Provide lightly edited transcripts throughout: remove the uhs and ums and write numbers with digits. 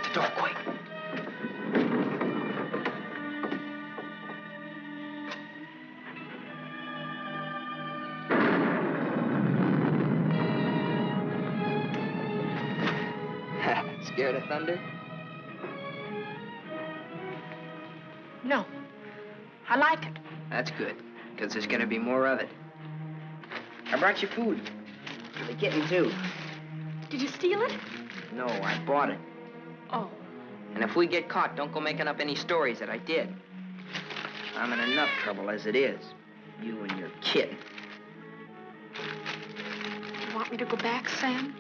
the door, quick. Scared of thunder? No. I like it. That's good, because there's going to be more of it. I brought you food. For the kitten, too. Did you steal it? No, I bought it. Oh. And if we get caught, don't go making up any stories that I did. I'm in enough trouble as it is. You and your kid. You want me to go back, Sam?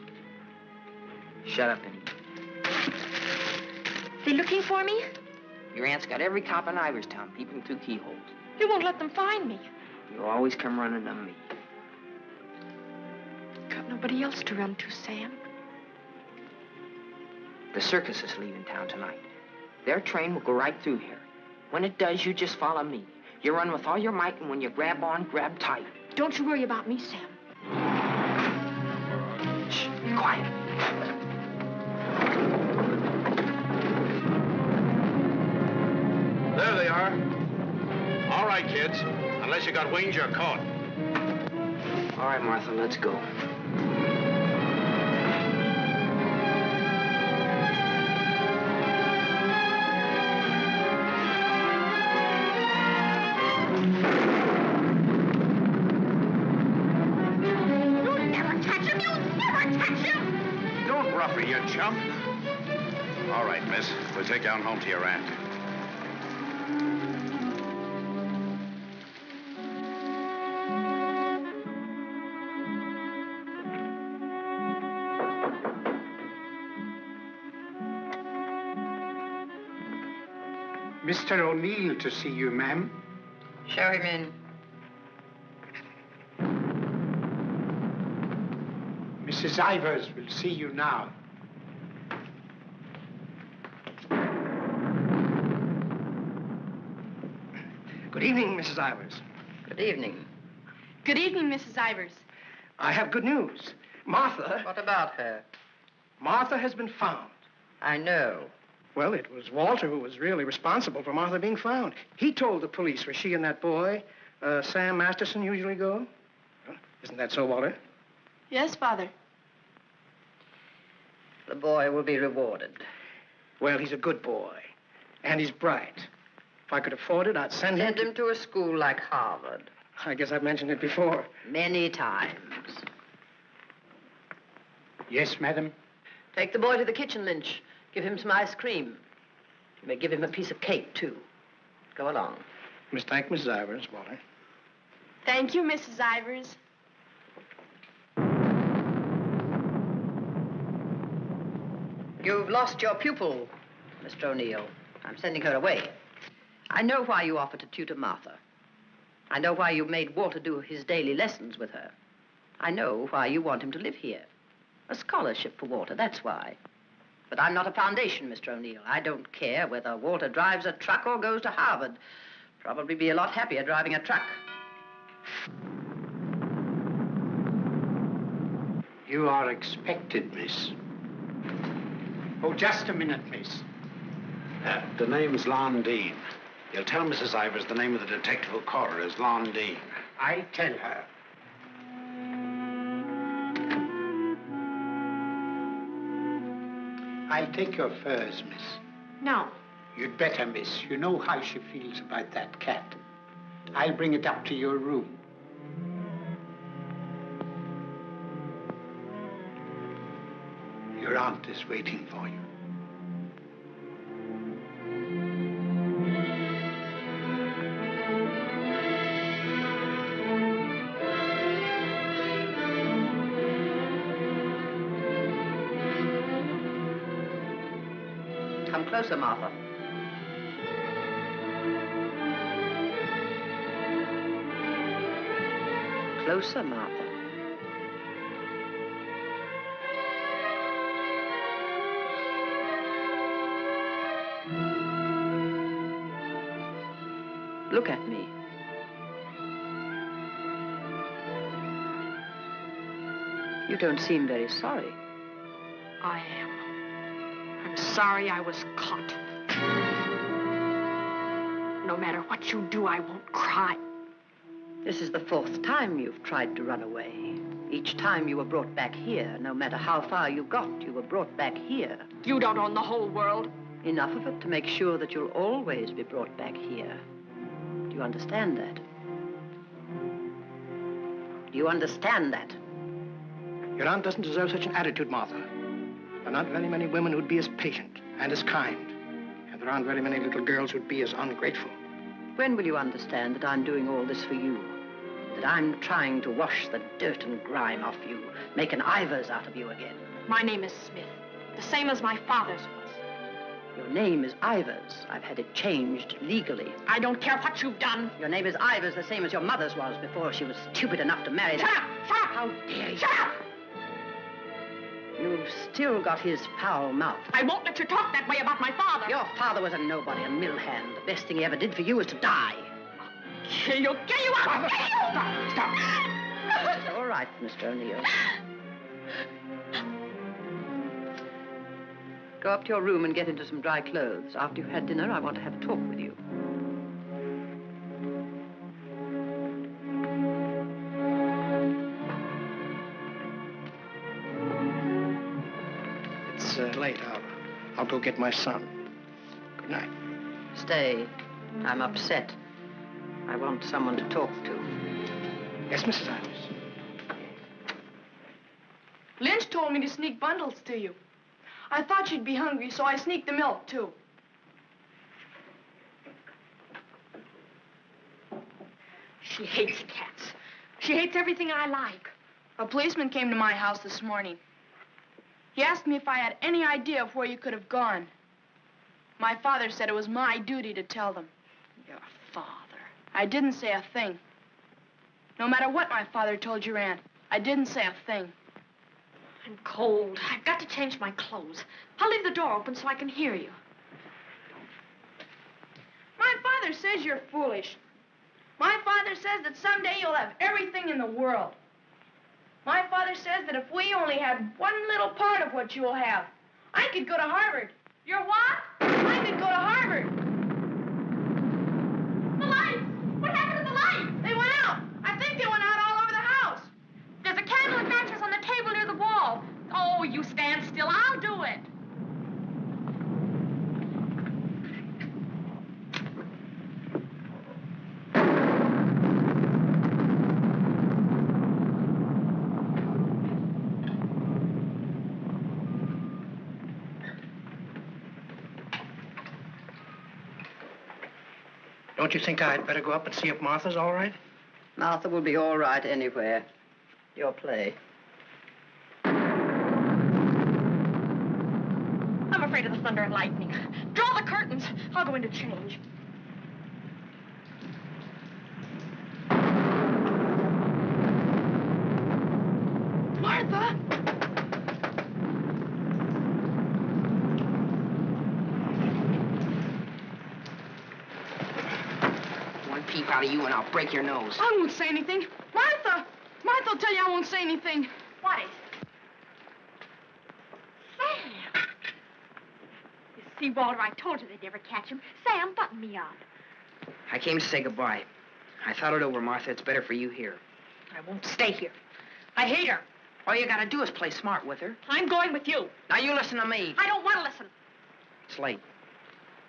Shut up and eat. They looking for me? Your aunt's got every cop in Iverstown peeping through keyholes. You won't let them find me. You always come running to me. Got nobody else to run to, Sam. The circus is leaving town tonight. Their train will go right through here. When it does, you just follow me. You run with all your might, and when you grab on, grab tight. Don't you worry about me, Sam. Shh, be quiet. There they are. All right, kids. Unless you got wings, you're caught. All right, Martha, let's go. Don't rough her, you chump. All right, miss. We'll take you on home to your aunt. Mr. O'Neill to see you, ma'am. Show him in. Mrs. Ivers will see you now. Good evening, Mrs. Ivers. Good evening. Good evening, Mrs. Ivers. I have good news. Martha... What about her? Martha has been found. I know. Well, it was Walter who was really responsible for Martha being found. He told the police where she and that boy, Sam Masterson, usually go. Huh? Isn't that so, Walter? Yes, Father. The boy will be rewarded. Well, he's a good boy. And he's bright. If I could afford it, I'd send him... Send him to a school like Harvard. I guess I've mentioned it before. Many times. Yes, madam. Take the boy to the kitchen, Lynch. Give him some ice cream. You may give him a piece of cake, too. Go along. Thank Mrs. Ivers, Walter. Thank you, Mrs. Ivers. You've lost your pupil, Mr. O'Neill. I'm sending her away. I know why you offered to tutor Martha. I know why you made Walter do his daily lessons with her. I know why you want him to live here. A scholarship for Walter, that's why. But I'm not a foundation, Mr. O'Neill. I don't care whether Walter drives a truck or goes to Harvard. Probably be a lot happier driving a truck. You are expected, miss. Oh, just a minute, miss. The name's Lon Dean. You'll tell Mrs. Ivers the name of the detective who caught her is Lon Dean. I'll tell her. I'll take your furs, miss. No. You'd better, miss. You know how she feels about that cat. I'll bring it up to your room. Your aunt is waiting for you. Come closer, Martha. Closer, Martha. Look at me. You don't seem very sorry. I am. I'm sorry I was caught. No matter what you do, I won't cry. This is the 4th time you've tried to run away. Each time you were brought back here. No matter how far you got, you were brought back here. You don't own the whole world. Enough of it to make sure that you'll always be brought back here. Do you understand that? Do you understand that? Your aunt doesn't deserve such an attitude, Martha. There are not very many women who'd be as patient and as kind. And there aren't very many little girls who'd be as ungrateful. When will you understand that I'm doing all this for you? That I'm trying to wash the dirt and grime off you, make an Ivers out of you again? My name is Smith, the same as my father's was. Your name is Ivers. I've had it changed legally. I don't care what you've done. Your name is Ivers, the same as your mother's was before she was stupid enough to marry Shut that. up! Shut up! How dare you? Shut up! You've still got his foul mouth. I won't let you talk that way about my father. Your father was a nobody, a mill hand. The best thing he ever did for you was to die. Kill you up! Kill you! Stop. It's all right, Mr. O'Neill. Go up to your room and get into some dry clothes. After you've had dinner, I want to have a talk with you. It's late. I'll go get my son. Good night. Stay. I'm upset. I want someone to talk to. Yes, Mrs. Ivers. Lynch told me to sneak bundles to you. I thought you'd be hungry, so I sneaked the milk, too. She hates cats. She hates everything I like. A policeman came to my house this morning. He asked me if I had any idea of where you could have gone. My father said it was my duty to tell them. Your father? I didn't say a thing. No matter what my father told your aunt, I didn't say a thing. I'm cold. I've got to change my clothes. I'll leave the door open so I can hear you. My father says you're foolish. My father says that someday you'll have everything in the world. My father says that if we only had one little part of what you'll have, I could go to Harvard. You're what? I could go to Harvard. The lights! What happened to the lights? They went out. I think they went out all over the house. There's a candle and matches on the table near the wall. Oh, you stand still. I'll do it. Don't you think I'd better go up and see if Martha's all right? Martha will be all right anywhere. Your play. I'm afraid of the thunder and lightning. Draw the curtains. I'll go in to change. Martha! One peep out of you and I'll break your nose. I won't say anything. Martha! Martha will tell you I won't say anything. What is it? Sam! You see, Walter, I told you they'd never catch him. Sam, button me up. I came to say goodbye. I thought it over, Martha. It's better for you here. I won't stay here. I hate her. All you gotta do is play smart with her. I'm going with you. Now you listen to me. I don't want to listen. It's late.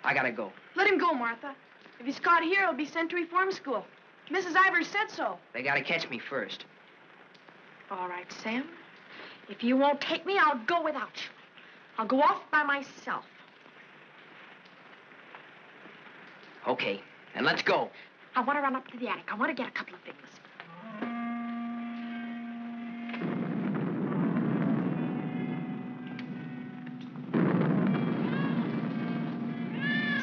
I gotta go. Let him go, Martha. If he's caught here, he'll be sent to reform school. Mrs. Ivers said so. They gotta catch me first. All right, Sam. If you won't take me, I'll go without you. I'll go off by myself. Okay, then let's go. I want to run up to the attic. I want to get a couple of things.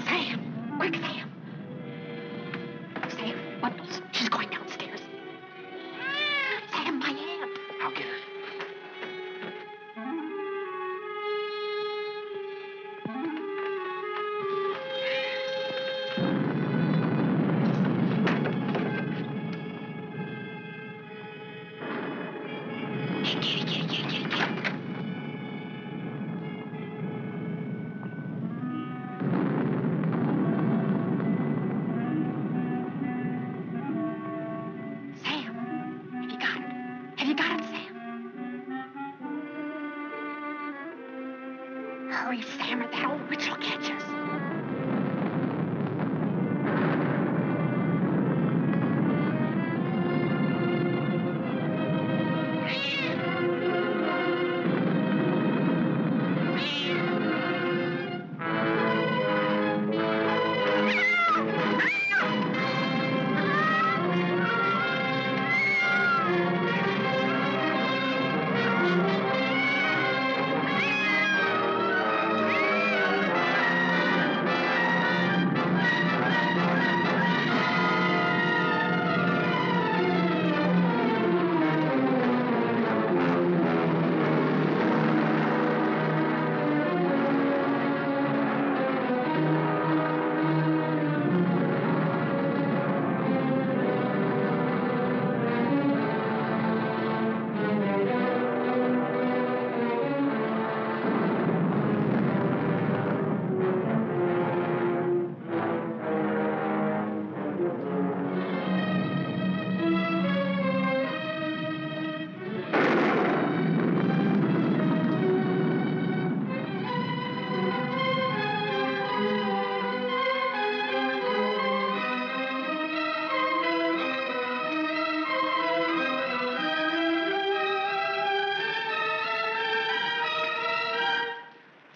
Sam! Quick, Sam! Sam, bundles. She's going downstairs. Sam, my aunt. I'll get her. Hurry, Sam, or the hell witch will catch us.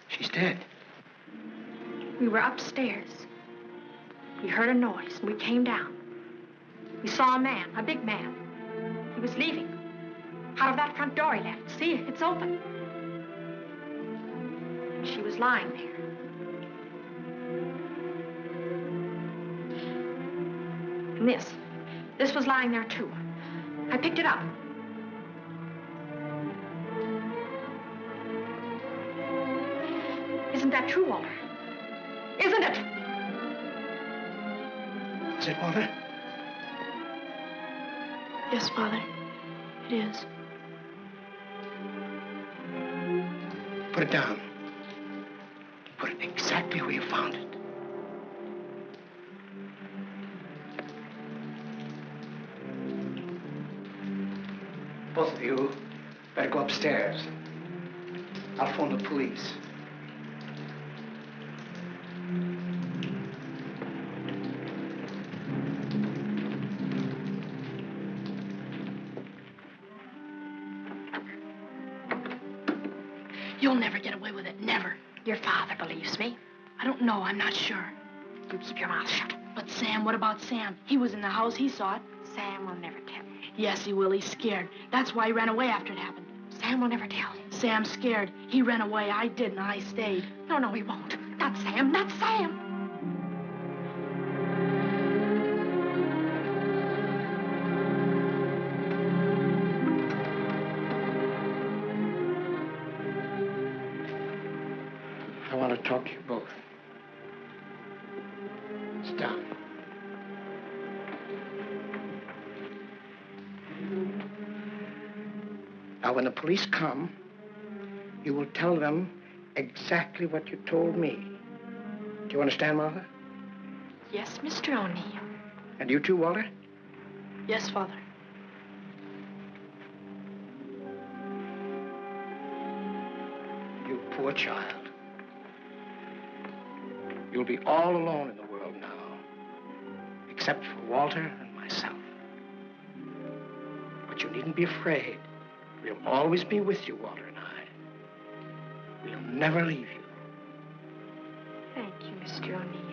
She's dead. We were upstairs. We heard a noise, and we came down. We saw a man, a big man. He was leaving. Out of that front door he left. See, it's open. She was lying there. And this was lying there, too. I picked it up. Isn't that true, Walter? Isn't it? Is it, Walter? Yes, Father. It is. Put it down. Put it exactly where you found it. Both of you better go upstairs. I'll phone the police. You'll never get away with it, never. Your father believes me. I don't know, I'm not sure. You keep your mouth shut. But Sam, what about Sam? He was in the house, he saw it. Sam will never tell. Yes, he will, he's scared. That's why he ran away after it happened. Sam will never tell. Sam's scared. He ran away, I didn't, I stayed. No, he won't. Not Sam, not Sam. I want to talk to you both. Sit down. Now, when the police come, you will tell them exactly what you told me. Do you understand, Martha? Yes, Mr. O'Neill. And you too, Walter? Yes, Father. You poor child. You'll be all alone in the world now, except for Walter and myself. But you needn't be afraid. We'll always be with you, Walter and I. We'll never leave you. Thank you, Mr. O'Neill.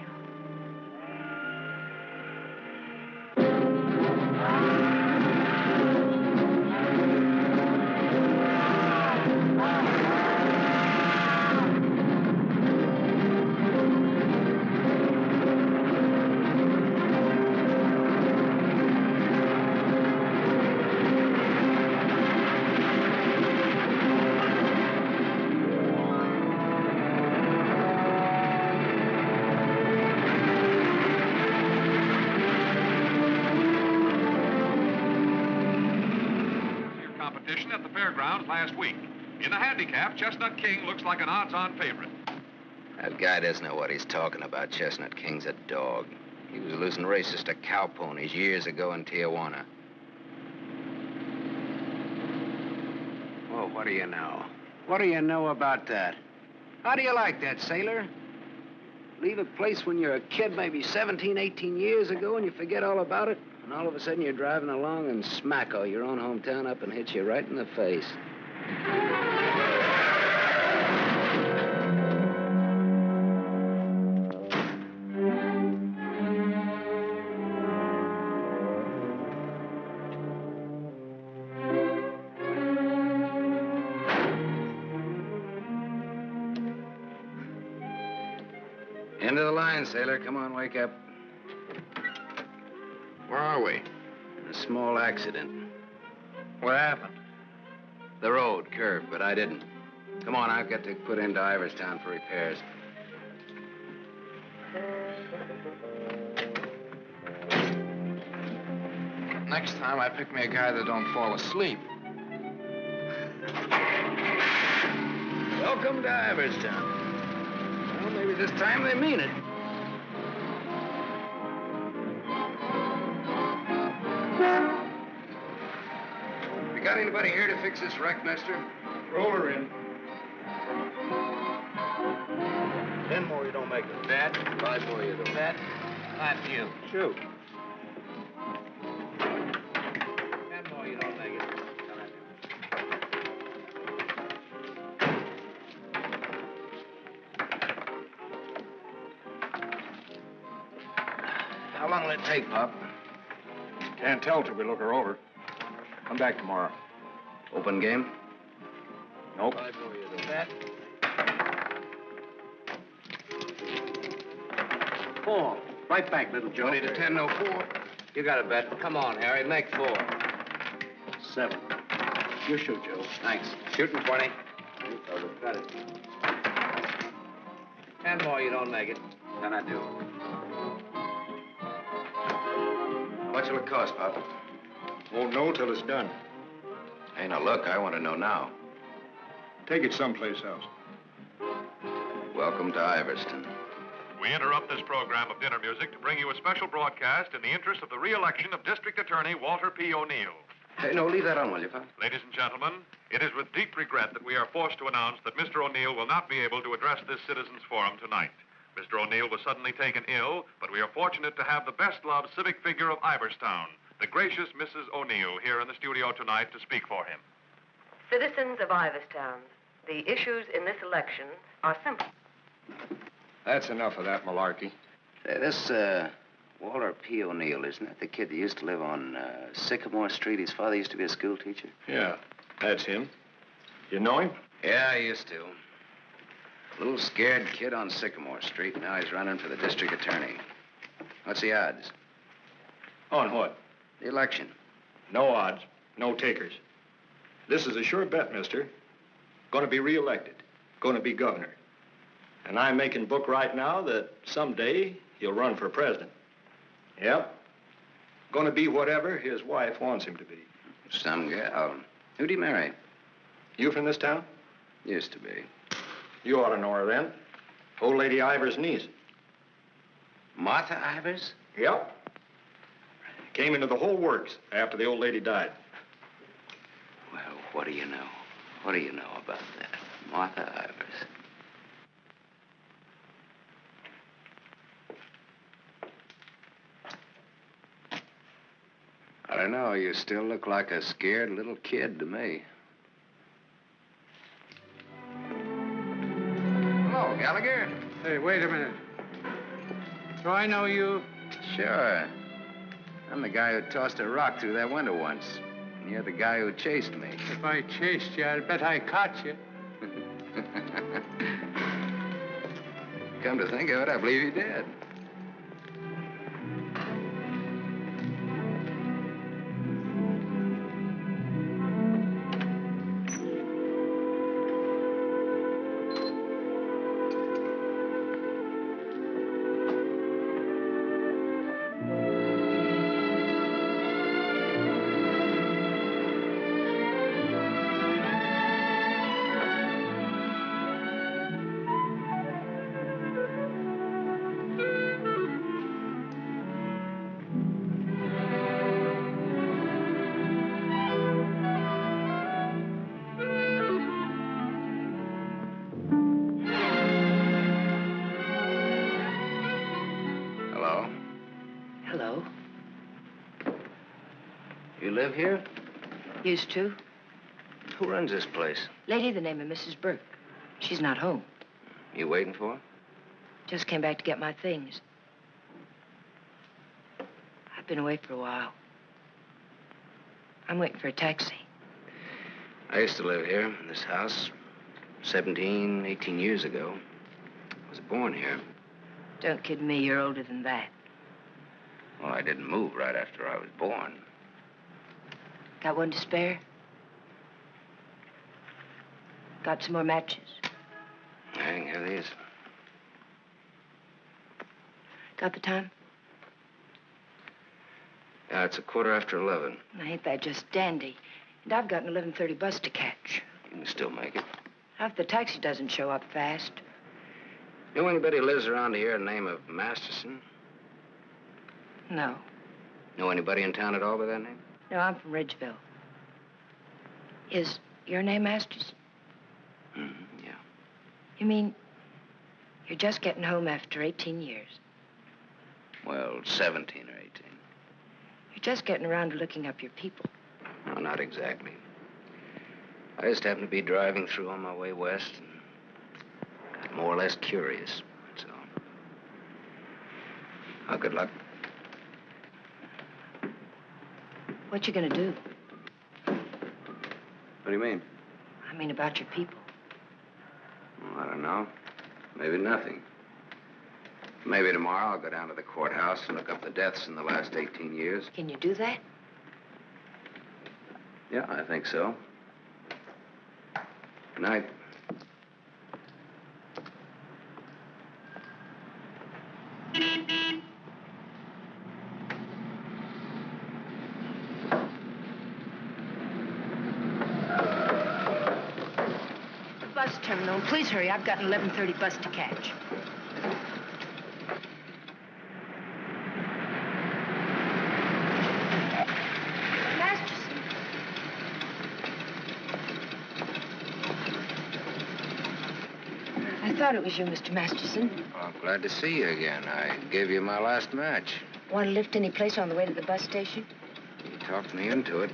At the fairgrounds last week. In the handicap, Chestnut King looks like an odds-on favorite. That guy doesn't know what he's talking about. Chestnut King's a dog. He was losing races to cow ponies years ago in Tijuana. Well, what do you know? What do you know about that? How do you like that, sailor? Leave a place when you're a kid, maybe 17, 18 years ago, and you forget all about it, and all of a sudden you're driving along and smack-o, your own hometown up and hits you right in the face. End of the line, sailor. Come on, wake up. Where are we? A small accident. What happened? The road curved, but I didn't. Come on, I've got to put into Iverstown for repairs. Next time, I pick me a guy that don't fall asleep. Welcome to Iverstown. Well, maybe this time they mean it. You got anybody here to fix this wreck, mister? Roll her in. 10 more, you don't make it. Bet. 5 more, you don't. Bet. Not you. Shoot. 10 more, you don't make it. How long will it take, Pop? Can't tell till we look her over. Come back tomorrow. Open game? Nope. 5 more, you don't. Bet. 4. Right back, little Joe. 20 to 10, no 4. You got a bet. Come on, Harry, make 4. 7. You shoot, Joe. Thanks. Shooting 20. You fellas got it. 10 more, you don't make it. Then I do. How much will it cost, Pop? Won't know till it's done. Hey, now look, I want to know now. Take it someplace else. Welcome to Iverstown. We interrupt this program of dinner music to bring you a special broadcast in the interest of the re-election of District Attorney Walter P. O'Neill. Hey, no, leave that on, will you, Pop? Ladies and gentlemen, it is with deep regret that we are forced to announce that Mr. O'Neill will not be able to address this citizens' forum tonight. Mr. O'Neill was suddenly taken ill, but we are fortunate to have the best-loved civic figure of Iverstown, the gracious Mrs. O'Neill, here in the studio tonight to speak for him. Citizens of Iverstown, the issues in this election are simple. That's enough of that malarkey. Say, this, Walter P. O'Neill, isn't that the kid that used to live on Sycamore Street? His father used to be a school teacher. Yeah, that's him. You know him? Yeah, I used to. Little scared kid on Sycamore Street. Now he's running for the district attorney. What's the odds? On what? The election. No odds, no takers. This is a sure bet, mister. Going to be reelected. Going to be governor. And I'm making book right now that someday he'll run for president. Yep. Going to be whatever his wife wants him to be. Some gal. Who'd he marry? You from this town? Used to be. You ought to know her then. Old Lady Ivers' niece. Martha Ivers? Yep. Came into the whole works after the old lady died. Well, what do you know? What do you know about that? Martha Ivers. I don't know. You still look like a scared little kid to me. Hello, Gallagher. Hey, wait a minute. Do I know you? Sure. I'm the guy who tossed a rock through that window once. And you're the guy who chased me. If I chased you, I'll bet I caught you. Come to think of it, I believe you did. live here? Used to. Who runs this place? Lady, the name of Mrs. Burke. She's not home. You waiting for her? Just came back to get my things. I've been away for a while. I'm waiting for a taxi. I used to live here, in this house, 17, 18 years ago. I was born here. Don't kid me, you're older than that. Well, I didn't move right after I was born. Got one to spare? Got some more matches? I can have these. Got the time? Yeah, it's 11:15. Ain't that just dandy? And I've got an 11:30 bus to catch. You can still make it. How if the taxi doesn't show up fast? Know anybody who lives around here the name of Masterson? No. Know anybody in town at all by that name? No, I'm from Ridgeville. Is your name Masters? Yeah. You mean you're just getting home after 18 years? Well, 17 or 18. You're just getting around to looking up your people. No, not exactly. I just happened to be driving through on my way west and got more or less curious, that's all. Well, good luck. What you gonna do? What do you mean? I mean about your people. Well, I don't know. Maybe nothing. Maybe tomorrow I'll go down to the courthouse and look up the deaths in the last 18 years. Can you do that? Yeah, I think so. Good night. The bus terminal. Please hurry. I've got an 11:30 bus to catch. I thought it was you, Mr. Masterson. Well, I'm glad to see you again. I gave you my last match. Want to lift any place on the way to the bus station? You talked me into it.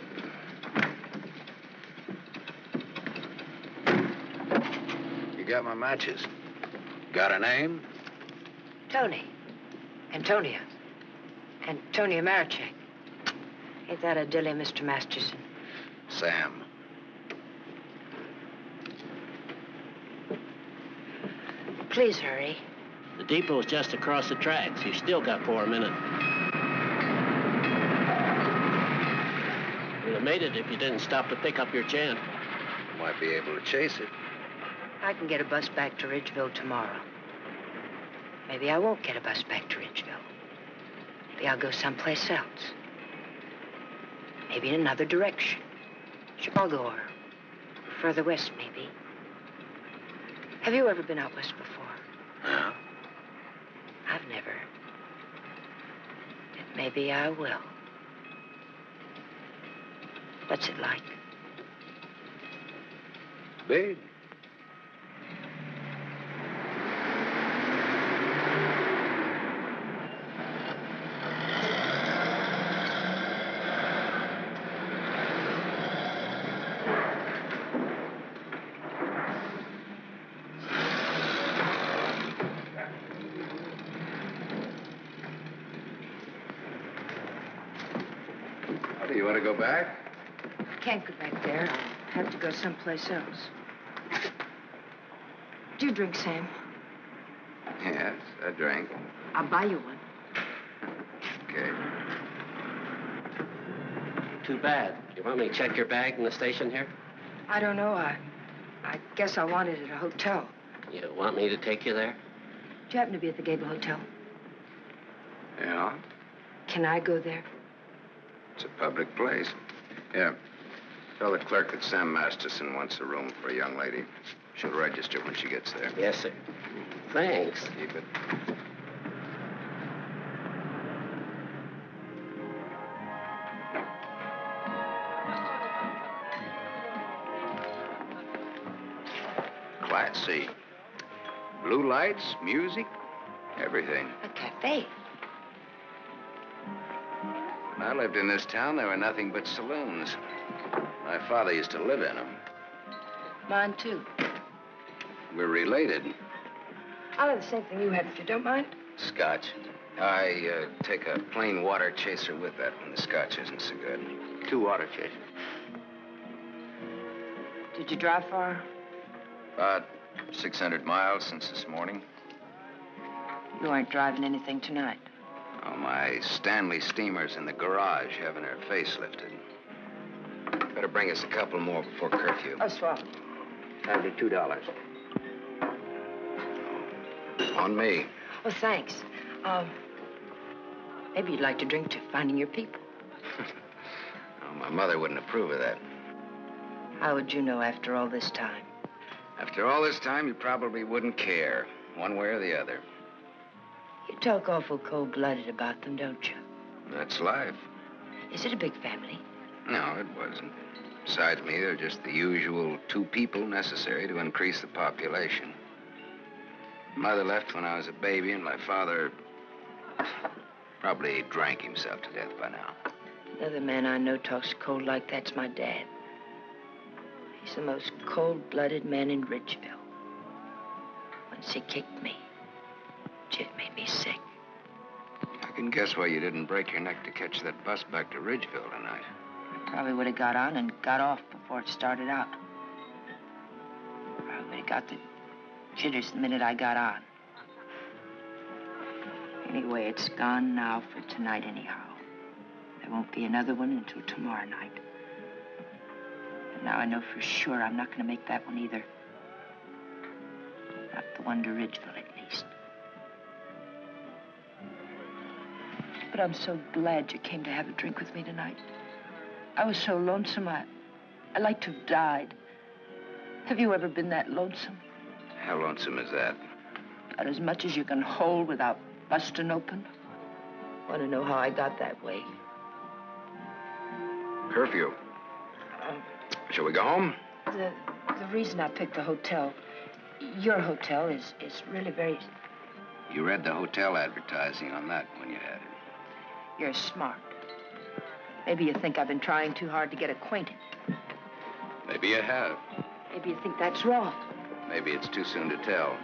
You got my matches. Got a name? Tony. Antonia. Antonia Marichek. Ain't that a dilly, Mr. Masterson? Sam. Please hurry. The depot's just across the tracks. You still got 4 minutes. You'd have made it if you didn't stop to pick up your chant. Might be able to chase it. I can get a bus back to Ridgeville tomorrow. Maybe I won't get a bus back to Ridgeville. Maybe I'll go someplace else. Maybe in another direction. Chicago or further west, maybe. Have you ever been out west before? No. I've never. But maybe I will. What's it like? Big. You want to go back? I can't go back there. I'll have to go someplace else. Do you drink, Sam? Yes, I drank. I'll buy you one. Okay. Too bad. You want me to check your bag in the station here? I don't know. I guess I want it at a hotel. You want me to take you there? Do you happen to be at the Gable Hotel? Yeah? Can I go there? It's a public place. Yeah. Tell the clerk that Sam Masterson wants a room for a young lady. She'll register when she gets there. Yes, sir. Thanks. Keep it. Class C. Blue lights, music, everything. A cafe. I lived in this town, there were nothing but saloons. My father used to live in them. Mine, too. We're related. I'll have the same thing you had, if you don't mind. Scotch. I take a plain water chaser with that when the scotch isn't so good. 2 water chasers. Did you drive far? About 600 miles since this morning. You aren't driving anything tonight. Oh, my Stanley steamer's in the garage having her face lifted. Better bring us a couple more before curfew. Oh, swell. That'll be $2. On me. Oh, thanks. Maybe you'd like to drink to finding your people. Oh, my mother wouldn't approve of that. How would you know after all this time? After all this time, you probably wouldn't care, one way or the other. You talk awful cold-blooded about them, don't you? That's life. Is it a big family? No, it wasn't. Besides me, they're just the usual 2 people necessary to increase the population. Mother left when I was a baby, and my father probably drank himself to death by now. Another man I know talks cold like that's my dad. He's the most cold-blooded man in Ridgeville. Once he kicked me. It made me sick. I can guess why you didn't break your neck to catch that bus back to Ridgeville tonight. I probably would have got on and got off before it started out. Probably would have got the jitters the minute I got on. Anyway, it's gone now for tonight anyhow. There won't be another one until tomorrow night. And now I know for sure I'm not going to make that one either. Not the one to Ridgeville, at least. But I'm so glad you came to have a drink with me tonight. I was so lonesome, I'd like to have died. Have you ever been that lonesome? How lonesome is that? About as much as you can hold without busting open. Want to know how I got that way? Curfew. Shall we go home? The reason I picked the hotel, your hotel, is really very... You read the hotel advertising on that when you had it. You're smart. Maybe you think I've been trying too hard to get acquainted. Maybe you have. Maybe you think that's wrong. Maybe it's too soon to tell.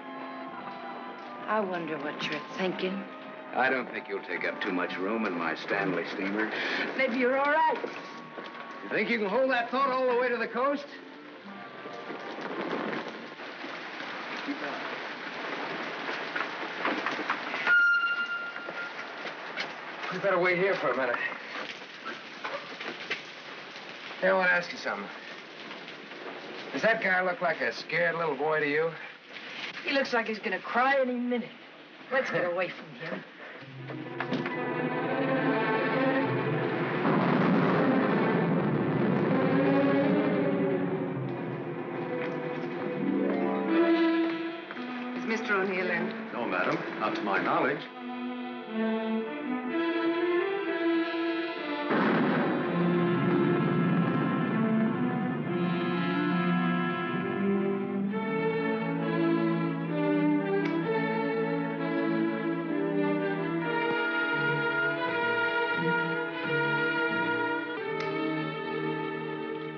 I wonder what you're thinking. I don't think you'll take up too much room in my Stanley steamer. Maybe you're all right. You think you can hold that thought all the way to the coast? You better wait here for a minute. Hey, I want to ask you something. Does that guy look like a scared little boy to you? He looks like he's gonna cry any minute. Let's get away from him. Is Mr. O'Neill in? No, madam, not to my knowledge.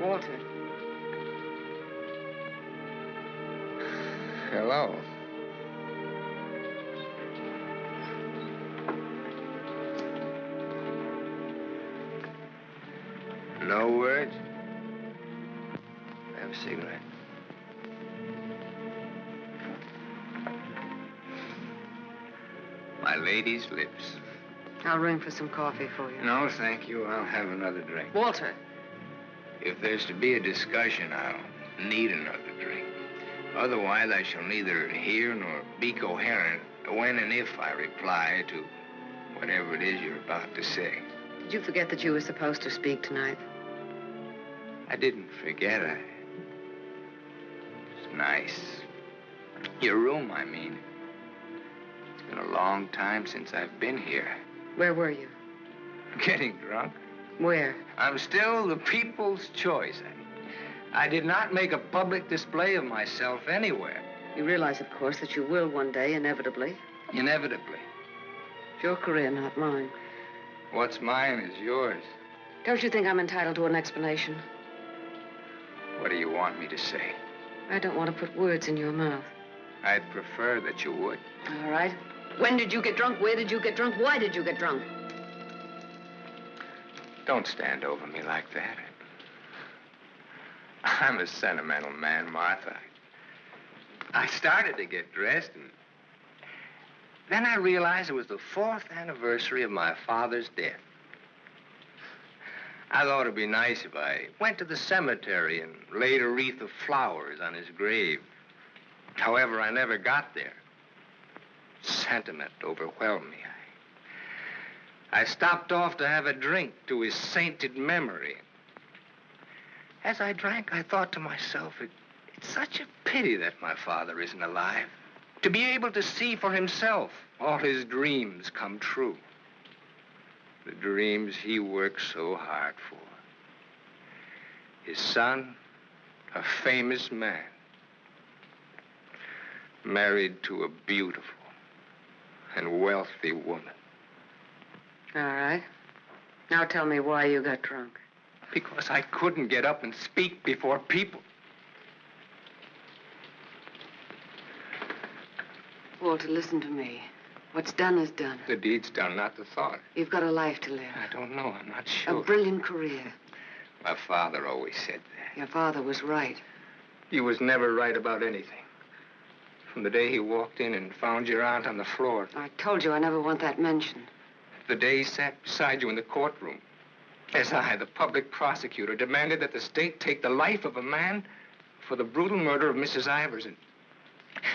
Walter. Hello. No words? Have a cigarette. My lady's lips. I'll ring for some coffee for you. No, thank you. I'll have another drink. Walter. If there's to be a discussion, I'll need another drink. Otherwise, I shall neither hear nor be coherent when and if I reply to whatever it is you're about to say. Did you forget that you were supposed to speak tonight? I didn't forget. It's nice. Your room, I mean. It's been a long time since I've been here. Where were you? Getting drunk. Where? I'm still the people's choice. I did not make a public display of myself anywhere. You realize, of course, that you will one day, inevitably. Inevitably. It's your career, not mine. What's mine is yours. Don't you think I'm entitled to an explanation? What do you want me to say? I don't want to put words in your mouth. I'd prefer that you would. All right. When did you get drunk? Where did you get drunk? Why did you get drunk? Don't stand over me like that. I'm a sentimental man, Martha. I started to get dressed, and then I realized it was the 4th anniversary of my father's death. I thought it'd be nice if I went to the cemetery and laid a wreath of flowers on his grave. However, I never got there. Sentiment overwhelmed me. I stopped off to have a drink to his sainted memory. As I drank, I thought to myself, it's such a pity that my father isn't alive. To be able to see for himself all his dreams come true. The dreams he worked so hard for. His son, a famous man, married to a beautiful and wealthy woman. All right. Now tell me why you got drunk. Because I couldn't get up and speak before people. Walter, listen to me. What's done is done. The deed's done, not the thought. You've got a life to live. I don't know. I'm not sure. A brilliant career. My father always said that. Your father was right. He was never right about anything. From the day he walked in and found your aunt on the floor. I told you I never want that mentioned. The day he sat beside you in the courtroom. As I, the public prosecutor, demanded that the state take the life of a man for the brutal murder of Mrs. Ivers. And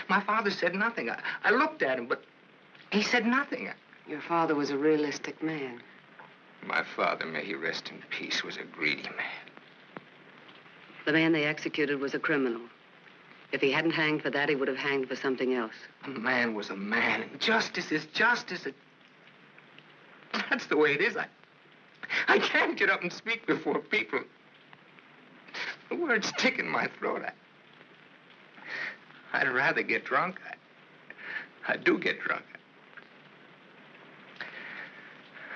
my father said nothing. I looked at him, but he said nothing. Your father was a realistic man. My father, may he rest in peace, was a greedy man. The man they executed was a criminal. If he hadn't hanged for that, he would have hanged for something else. A man was a man, and justice is justice. That's the way it is. I can't get up and speak before people. The words stick in my throat. I'd rather get drunk. I do get drunk.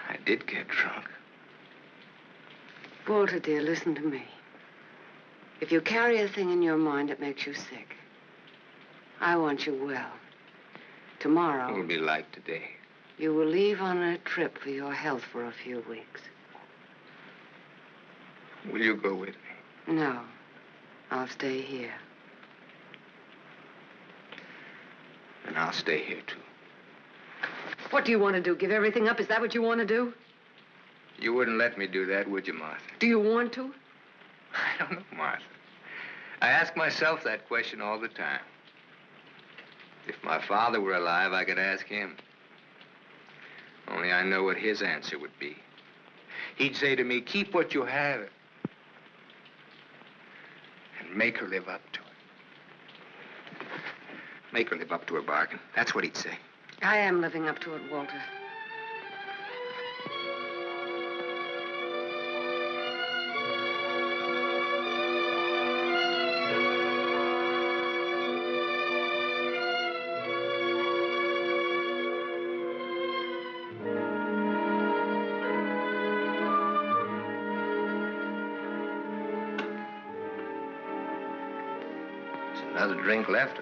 I did get drunk. Walter, dear, listen to me. If you carry a thing in your mind that makes you sick, I want you well. Tomorrow... It'll be like today. You will leave on a trip for your health for a few weeks. Will you go with me? No. I'll stay here. And I'll stay here, too. What do you want to do? Give everything up? Is that what you want to do? You wouldn't let me do that, would you, Martha? Do you want to? I don't know, Martha. I ask myself that question all the time. If my father were alive, I could ask him. Only I know what his answer would be. He'd say to me, keep what you have and make her live up to it. Make her live up to her bargain. That's what he'd say. I am living up to it, Walter. There's another drink left.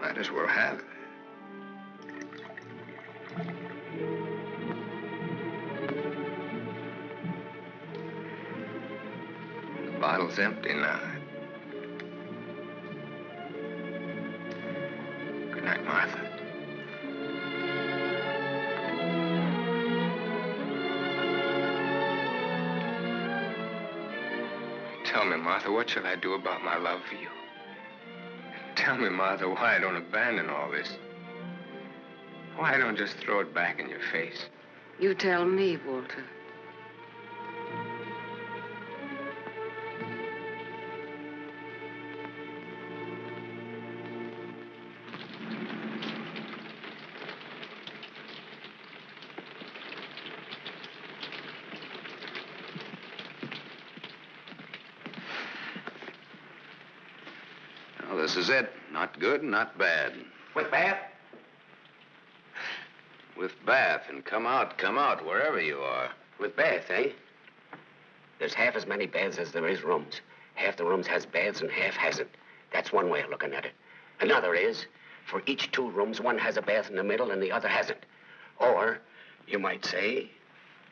Might as well have it. The bottle's empty now. Good night, Martha. Tell me, Martha, what shall I do about my love for you? Tell me, Martha, why I don't abandon all this. Why I don't just throw it back in your face. You tell me, Walter. This is it. Not good, not bad. Wait, bad? With bath and come out, wherever you are. With bath, eh? There's half as many baths as there is rooms. Half the rooms has baths and half hasn't. That's one way of looking at it. Another is, for each 2 rooms, one has a bath in the middle and the other hasn't. Or, you might say,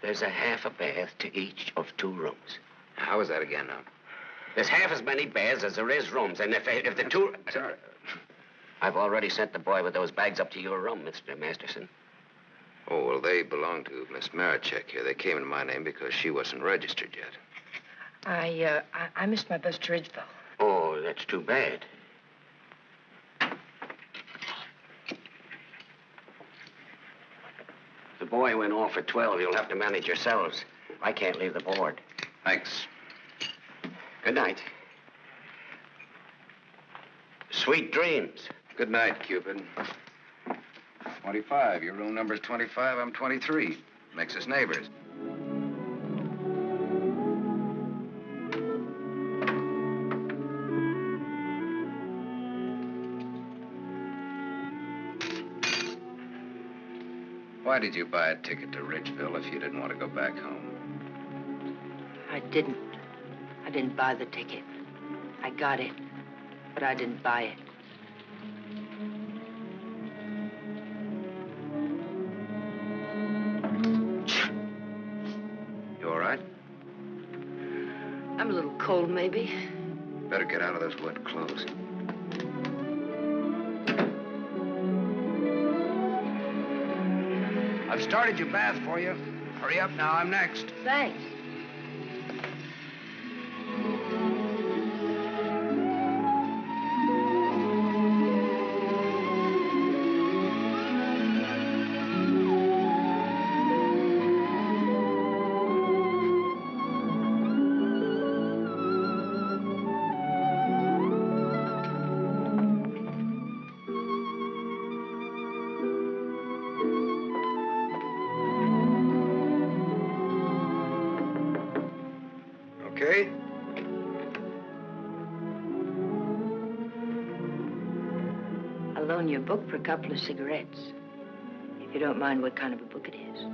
there's a half a bath to each of 2 rooms. How is that again now? There's half as many baths as there is rooms, and if the 2... Sorry. I've already sent the boy with those bags up to your room, Mr. Masterson. Oh, well, they belong to Miss Marichek here. They came in my name because she wasn't registered yet. I missed my bus to Ridgeville. Oh, that's too bad. The boy went off at 12. You'll have to manage yourselves. I can't leave the board. Thanks. Good night. Sweet dreams. Good night, Cupid. 25. Your room number's 25. I'm 23. Makes us neighbors. Why did you buy a ticket to Ridgeville if you didn't want to go back home? I didn't. I didn't buy the ticket. I got it, but I didn't buy it. You all right? I'm a little cold, maybe. Better get out of those wet clothes. I've started your bath for you. Hurry up now, I'm next. Thanks. Okay? I'll loan you a book for a couple of cigarettes. If you don't mind what kind of a book it is.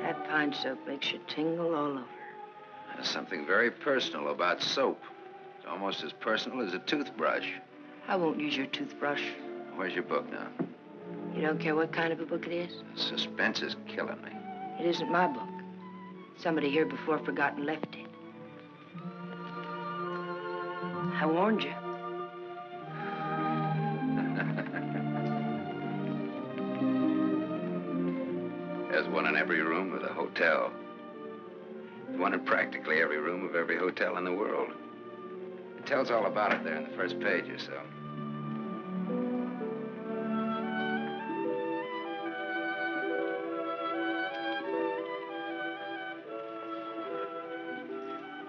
That pine soap makes you tingle all over. There's something very personal about soap. It's almost as personal as a toothbrush. I won't use your toothbrush. Where's your book now? You don't care what kind of a book it is? Suspense is killing me. It isn't my book. Somebody here before forgot and left it. I warned you. There's one in every room of the hotel. There's one in practically every room of every hotel in the world. It tells all about it there in the first page or so.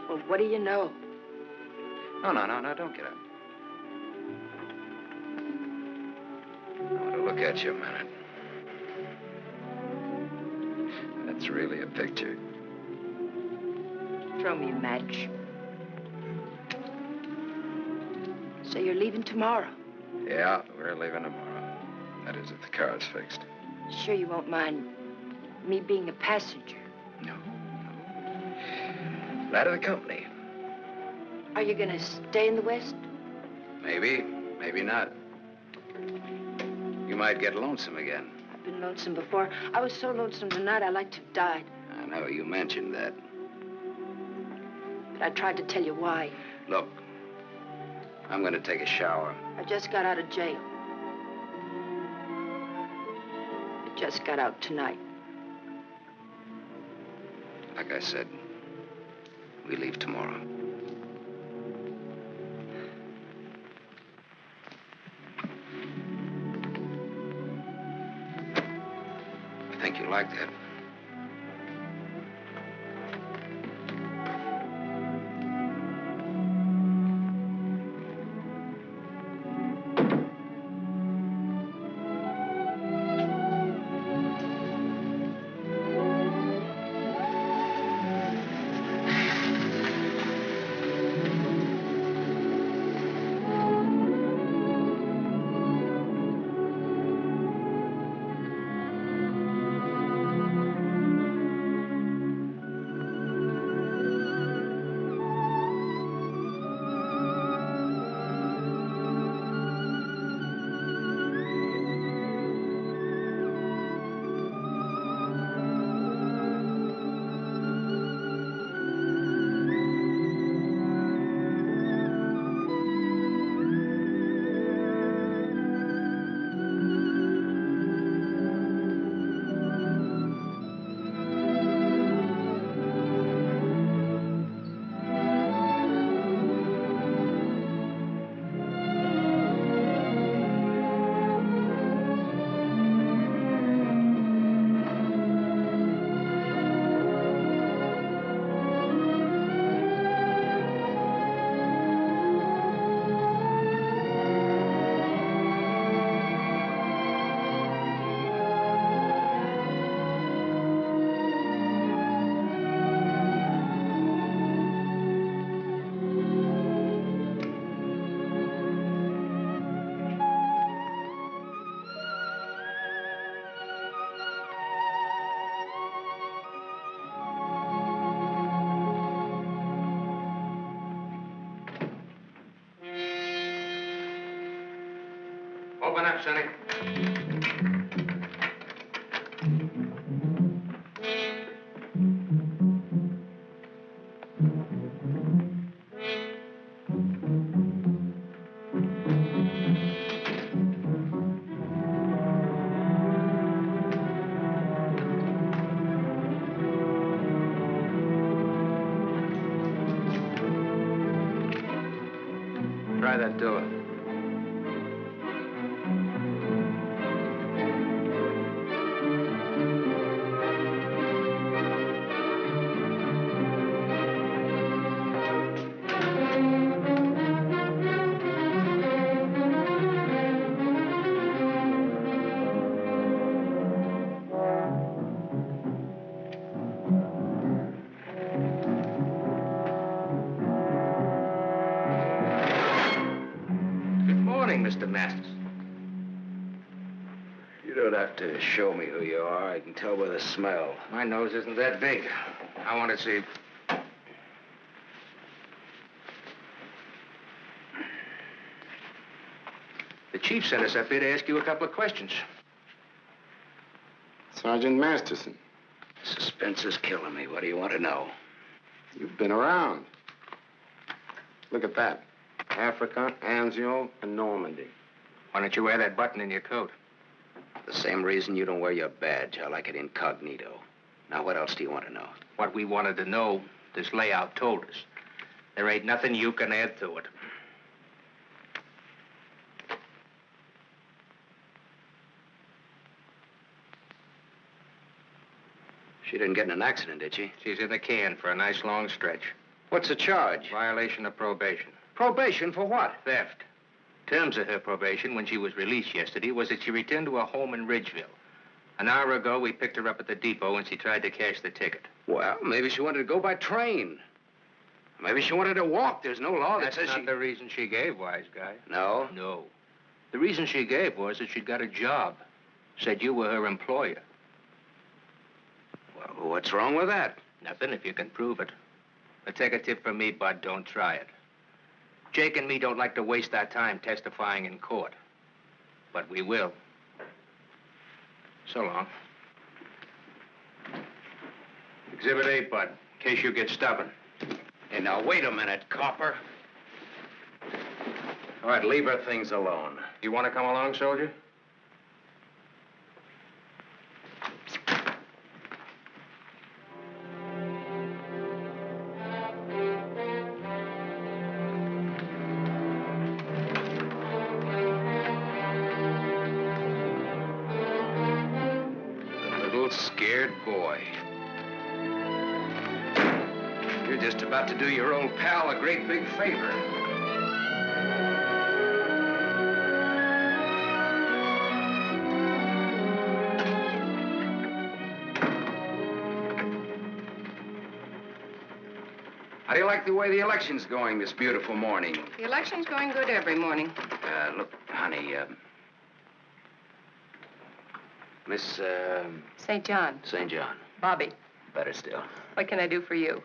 Well, what do you know? No, don't get up. I want to look at you a minute. That's really a picture. Throw me a match. So you're leaving tomorrow? Yeah, we're leaving tomorrow. That is, if the car's fixed. Sure you won't mind me being a passenger? No. Glad of the company. Are you gonna stay in the West? Maybe, maybe not. You might get lonesome again. I've been lonesome before. I was so lonesome tonight I like to have died. I know, you mentioned that. But I tried to tell you why. Look, I'm gonna take a shower. I just got out of jail. I just got out tonight. Like I said, we leave tomorrow. I think you like that. Open up, Sonny. Try that door. Mr. Masters. You don't have to show me who you are. I can tell by the smell. My nose isn't that big. I want to see. The chief sent us up here to ask you a couple of questions. Sergeant Masterson. Suspense is killing me. What do you want to know? You've been around. Look at that. Africa, Anzio, and Normandy. Why don't you wear that button in your coat? The same reason you don't wear your badge. I like it incognito. Now, what else do you want to know? What we wanted to know, this layout told us. There ain't nothing you can add to it. She didn't get in an accident, did she? She's in the can for a nice long stretch. What's the charge? Violation of probation. Probation for what? Theft. Terms of her probation when she was released yesterday was that she returned to her home in Ridgeville. An hour ago, we picked her up at the depot and she tried to cash the ticket. Well, maybe she wanted to go by train. Maybe she wanted to walk. There's no law that says That's not the reason she gave, wise guy. No? No. The reason she gave was that she got a job. Said you were her employer. Well, what's wrong with that? Nothing if you can prove it. But take a tip from me, Bud, don't try it. Jake and me don't like to waste our time testifying in court. But we will. So long. Exhibit 8, Bud, in case you get stubborn. Hey, now, wait a minute, copper. All right, leave her things alone. You want to come along, soldier? Scared boy. You're just about to do your old pal a great big favor. How do you like the way the election's going this beautiful morning? The election's going good every morning. Look, honey, Miss, St. John. St. John. Bobby. Better still. What can I do for you?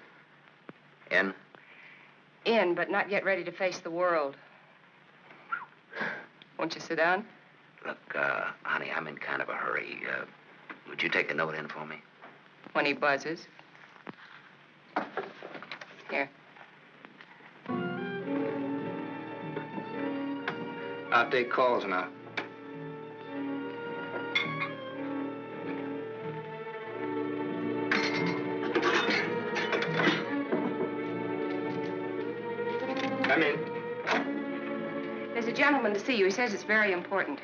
In? In, but not yet ready to face the world. Won't you sit down? Look, honey, I'm in kind of a hurry. Would you take the note in for me? When he buzzes. Here. I'll take calls now. Come in. There's a gentleman to see you. He says it's very important.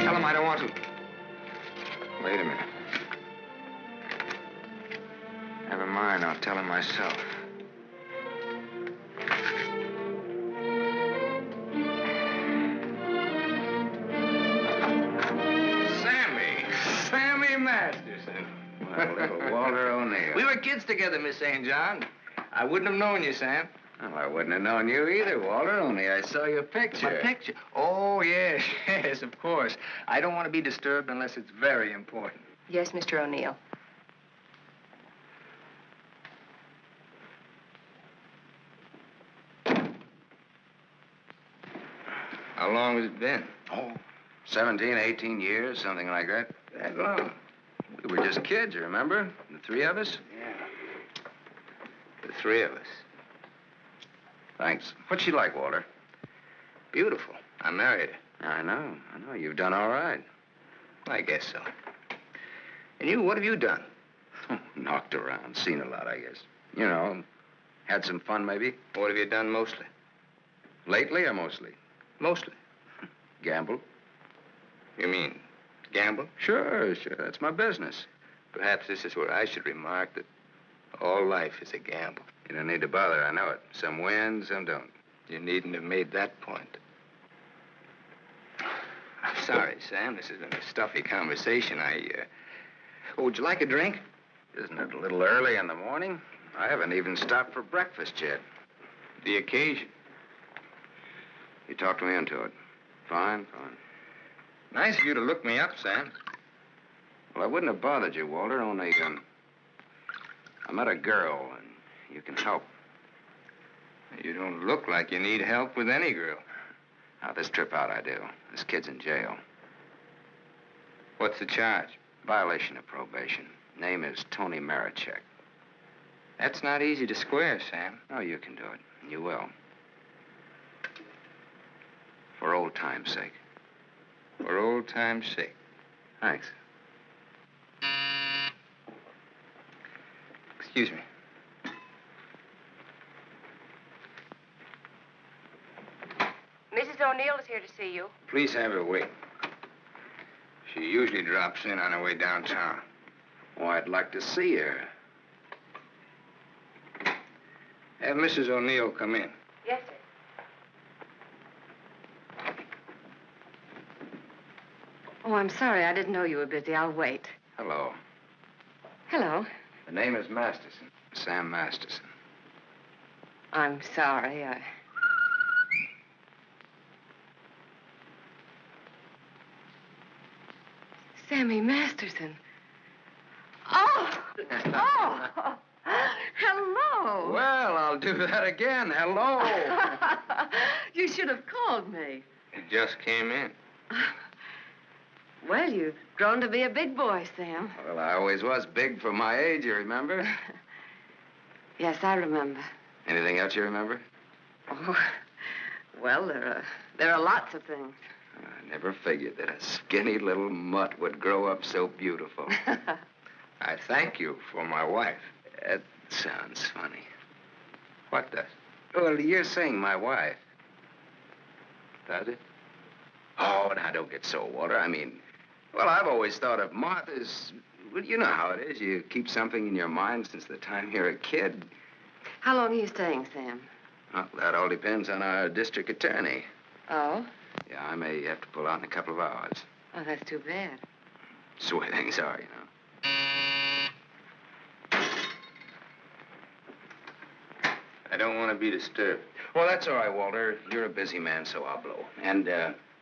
Tell him I don't want to. Wait a minute. Never mind, I'll tell him myself. Sammy Masterson. Well, little Walter O'Neill. We were kids together, Miss St. John. I wouldn't have known you, Sam. Well, I wouldn't have known you either, Walter, only I saw your picture. My picture? Oh, yes, yes, of course. I don't want to be disturbed unless it's very important. Yes, Mr. O'Neill. long has it been? Oh, 17, 18 years, something like that. That long? We were just kids, you remember? The three of us? Yeah. The three of us. Thanks. What's she like, Walter? Beautiful. I married her. I know. You've done all right. I guess so. And you, what have you done? Knocked around, seen a lot, I guess. You know, had some fun, maybe. What have you done mostly? Lately or mostly? Mostly. Gamble. You mean gamble? Sure. That's my business. Perhaps this is where I should remark that all life is a gamble. You don't need to bother, I know it. Some win, some don't. You needn't have made that point. I'm sorry, Sam. This has been a stuffy conversation. Oh, would you like a drink? Isn't it a little early in the morning? I haven't even stopped for breakfast yet. The occasion. You talked me into it. Fine. Nice of you to look me up, Sam. Well, I wouldn't have bothered you, Walter, only, I met a girl, and you can help. You don't look like you need help with any girl. Now, this trip out I do. This kid's in jail. What's the charge? Violation of probation. Name is Tony Marichek. That's not easy to square, Sam. Oh, you can do it. And you will. For old time's sake. For old time's sake. Thanks. Excuse me. Mrs. O'Neill is here to see you. Please have her wait. She usually drops in on her way downtown. Oh, I'd like to see her. Have Mrs. O'Neill come in. Yes, sir. Oh, I'm sorry. I didn't know you were busy. I'll wait. Hello. Hello. The name is Masterson. Sam Masterson. I'm sorry. Sammy Masterson. Oh! Hello. Well, I'll do that again. Hello. You should have called me. He just came in. Well, you've grown to be a big boy, Sam. Well, I always was big for my age, you remember? Yes, I remember. Anything else you remember? Oh, well, there are lots of things. I never figured that a skinny little mutt would grow up so beautiful. I thank you for my wife. That sounds funny. What does? Well, you're saying my wife. Does it? Oh, now, don't get so, Walter. I mean, well, I've always thought of Martha's... Well, you know how it is. You keep something in your mind since the time you're a kid. How long are you staying, Sam? Well, that all depends on our district attorney. Oh? Yeah, I may have to pull out in a couple of hours. Oh, that's too bad. That's the way things are, you know. I don't want to be disturbed. Well, that's all right, Walter. You're a busy man, so I'll blow. And,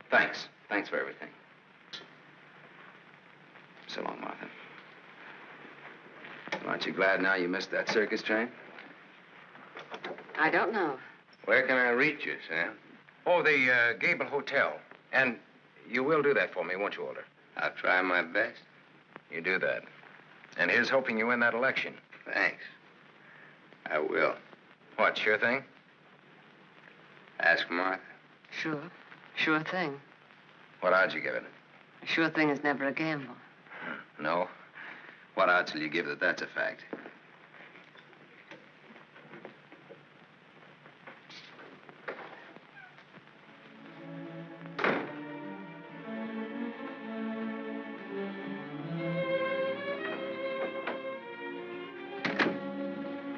thanks. Thanks for everything. So long, Martha. Aren't you glad now you missed that circus train? I don't know. Where can I reach you, Sam? Oh, the Gable Hotel. And you will do that for me, won't you, Walter? I'll try my best. You do that. And here's hoping you win that election. Thanks. I will. What, sure thing? Ask Martha. Sure. Sure thing. What odds you give it? A sure thing is never a gamble. No? What odds will you give that that's a fact?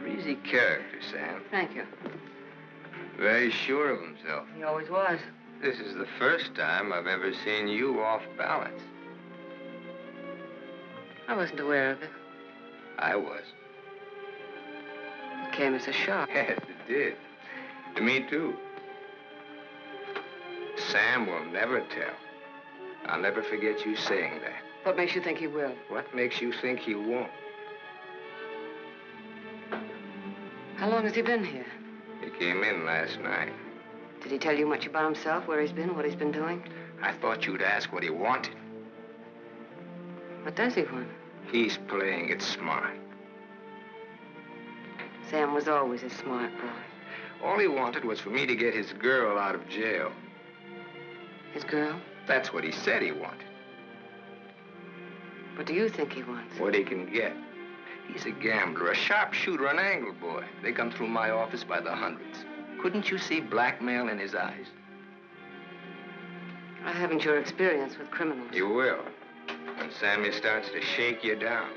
Breezy character, Sam. Thank you. Very sure of himself. He always was. This is the first time I've ever seen you off balance. I wasn't aware of it. I was. It came as a shock. Yes, it did. To me, too. Sam will never tell. I'll never forget you saying that. What makes you think he will? What makes you think he won't? How long has he been here? He came in last night. Did he tell you much about himself, where he's been, what he's been doing? I thought you'd ask what he wanted. What does he want? He's playing it smart. Sam was always a smart boy. All he wanted was for me to get his girl out of jail. His girl? That's what he said he wanted. What do you think he wants? What he can get. He's a gambler, a sharpshooter, an angle boy. They come through my office by the hundreds. Couldn't you see blackmail in his eyes? I haven't your experience with criminals. You will. When Sammy starts to shake you down.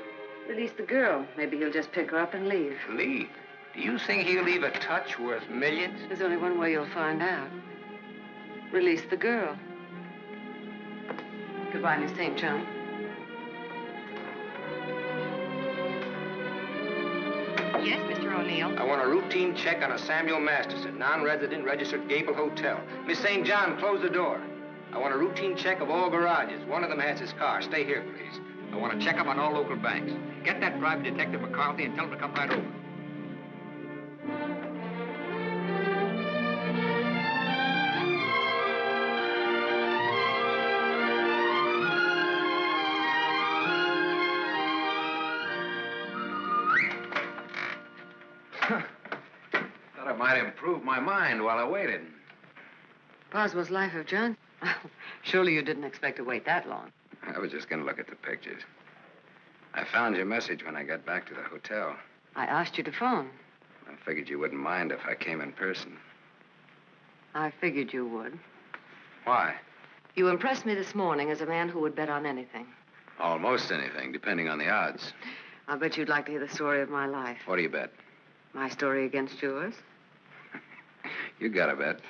Release the girl. Maybe he'll just pick her up and leave. Leave? Do you think he'll leave a touch worth millions? There's only one way you'll find out. Release the girl. Goodbye, Miss St. John. Yes, Mr. O'Neill. I want a routine check on a Samuel Masterson, non-resident, registered Gable Hotel. Miss St. John, close the door. I want a routine check of all garages. One of them has his car. Stay here, please. I want to check up on all local banks. Get that private detective McCarthy and tell him to come right over. Thought I might improve my mind while I waited. Boswell's Life of John? Surely you didn't expect to wait that long. I was just going to look at the pictures. I found your message when I got back to the hotel. I asked you to phone. I figured you wouldn't mind if I came in person. I figured you would. Why? You impressed me this morning as a man who would bet on anything. Almost anything, depending on the odds. I'll bet you'd like to hear the story of my life. What do you bet? My story against yours. You got a bet.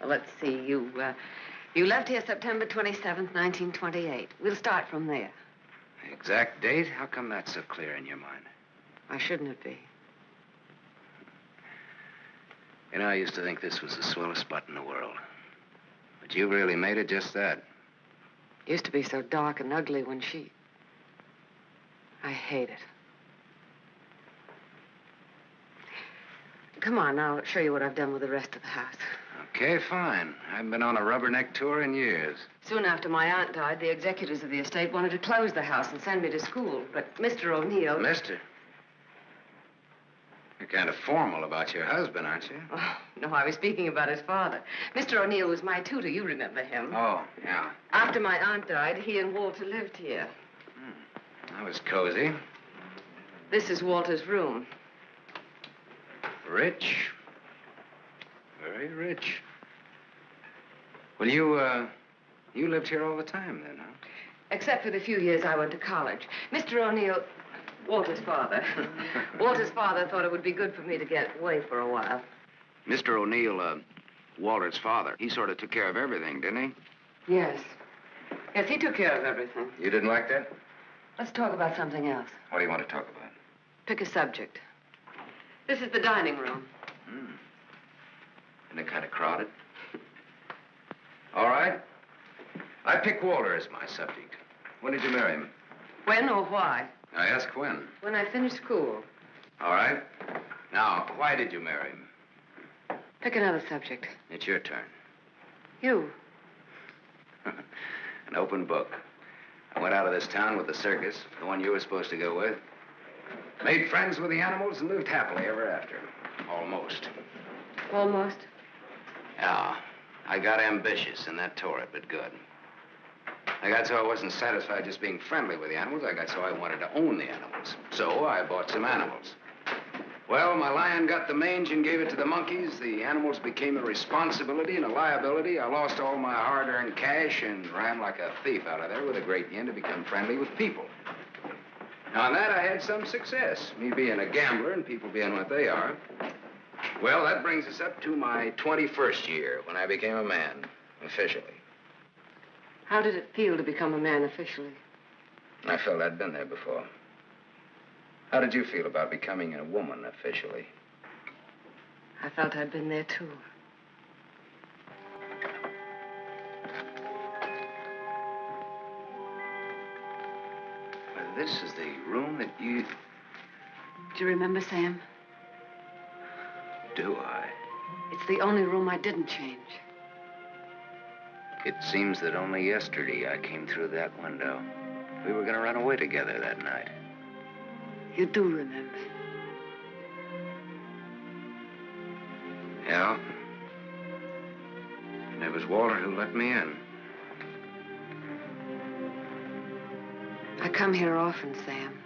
Well, let's see. You left here September 27th, 1928. We'll start from there. The exact date? How come that's so clear in your mind? Why shouldn't it be? You know, I used to think this was the swellest spot in the world. But you really made it just that. It used to be so dark and ugly when she... I hate it. Come on, I'll show you what I've done with the rest of the house. Okay, fine. I haven't been on a rubberneck tour in years. Soon after my aunt died, the executors of the estate wanted to close the house and send me to school. But Mr. O'Neill... Mister? You're kind of formal about your husband, aren't you? Oh, no, I was speaking about his father. Mr. O'Neill was my tutor. You remember him. Oh, yeah. After my aunt died, he and Walter lived here. That was cozy. This is Walter's room. Rich. Very rich. Well, you lived here all the time then, huh? Except for the few years I went to college. Mr. O'Neill, Walter's father. Walter's father thought it would be good for me to get away for a while. Mr. O'Neill, Walter's father, he sort of took care of everything, didn't he? Yes. Yes, he took care of everything. You didn't like that? Let's talk about something else. What do you want to talk about? Pick a subject. This is the dining room. Isn't it kind of crowded? All right. I pick Walter as my subject. When did you marry him? When or why? I ask when. When I finished school. All right. Now, why did you marry him? Pick another subject. It's your turn. You. An open book. I went out of this town with the circus, the one you were supposed to go with. Made friends with the animals and lived happily ever after. Almost. Almost? Yeah. I got ambitious, and that tore it, but good. I got so I wasn't satisfied just being friendly with the animals. I got so I wanted to own the animals. So I bought some animals. Well, my lion got the mange and gave it to the monkeys. The animals became a responsibility and a liability. I lost all my hard-earned cash and ran like a thief out of there with a great yen to become friendly with people. Now, on that, I had some success, me being a gambler and people being what they are. Well, that brings us up to my 21st year, when I became a man, officially. How did it feel to become a man officially? I felt I'd been there before. How did you feel about becoming a woman officially? I felt I'd been there, too. Well, this is the room that you... Do you remember, Sam? Do I? It's the only room I didn't change. It seems that only yesterday I came through that window. We were going to run away together that night. You do remember. Yeah. And it was Walter who let me in. I come here often, Sam.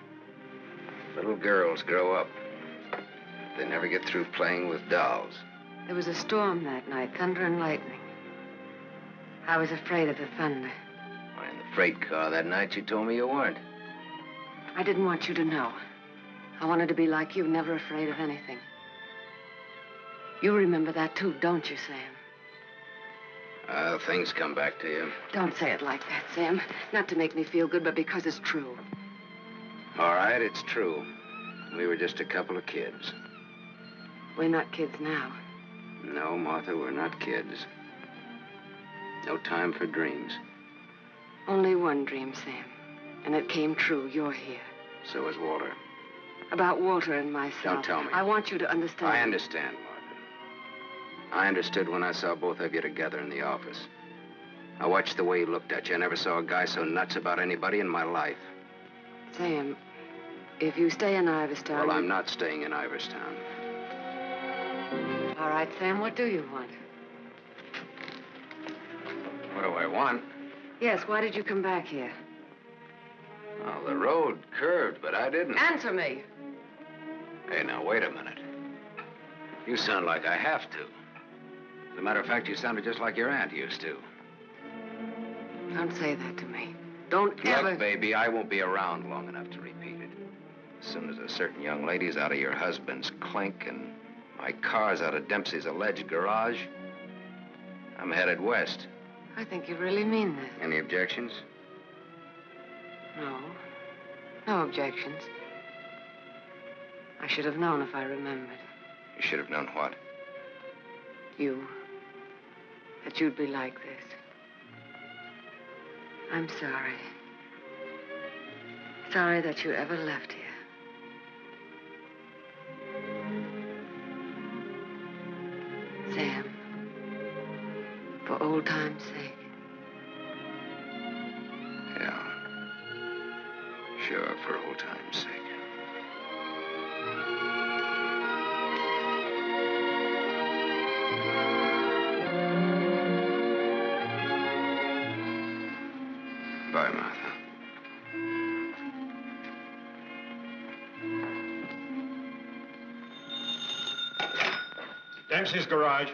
Little girls grow up. They never get through playing with dolls. There was a storm that night, thunder and lightning. I was afraid of the thunder. Why, in the freight car that night, you told me you weren't. I didn't want you to know. I wanted to be like you, never afraid of anything. You remember that too, don't you, Sam? Things come back to you. Don't say it like that, Sam. Not to make me feel good, but because it's true. All right, it's true. We were just a couple of kids. We're not kids now. No, Martha, we're not kids. No time for dreams. Only one dream, Sam. And it came true. You're here. So is Walter. About Walter and myself. Don't tell me. I want you to understand. I understand, Martha. I understood when I saw both of you together in the office. I watched the way he looked at you. I never saw a guy so nuts about anybody in my life. Sam, if you stay in Iverstown... Well, I'm not staying in Iverstown. All right, Sam, what do you want? What do I want? Yes, why did you come back here? Oh, the road curved, but I didn't. Answer me. Hey, now, wait a minute. You sound like I have to. As a matter of fact, you sounded just like your aunt used to. Don't say that to me. Don't ever... Look, baby, I won't be around long enough to repeat it. As soon as a certain young lady's out of your husband's clink and my car's out of Dempsey's alleged garage, I'm headed west. I think you really mean that. Any objections? No. No objections. I should have known if I remembered. You should have known what? You. That you'd be like this. I'm sorry. Sorry that you ever left here. Sam, for old time's sake. Yeah. Sure, for old time's sake. Bye, Martha. Dempsey's garage.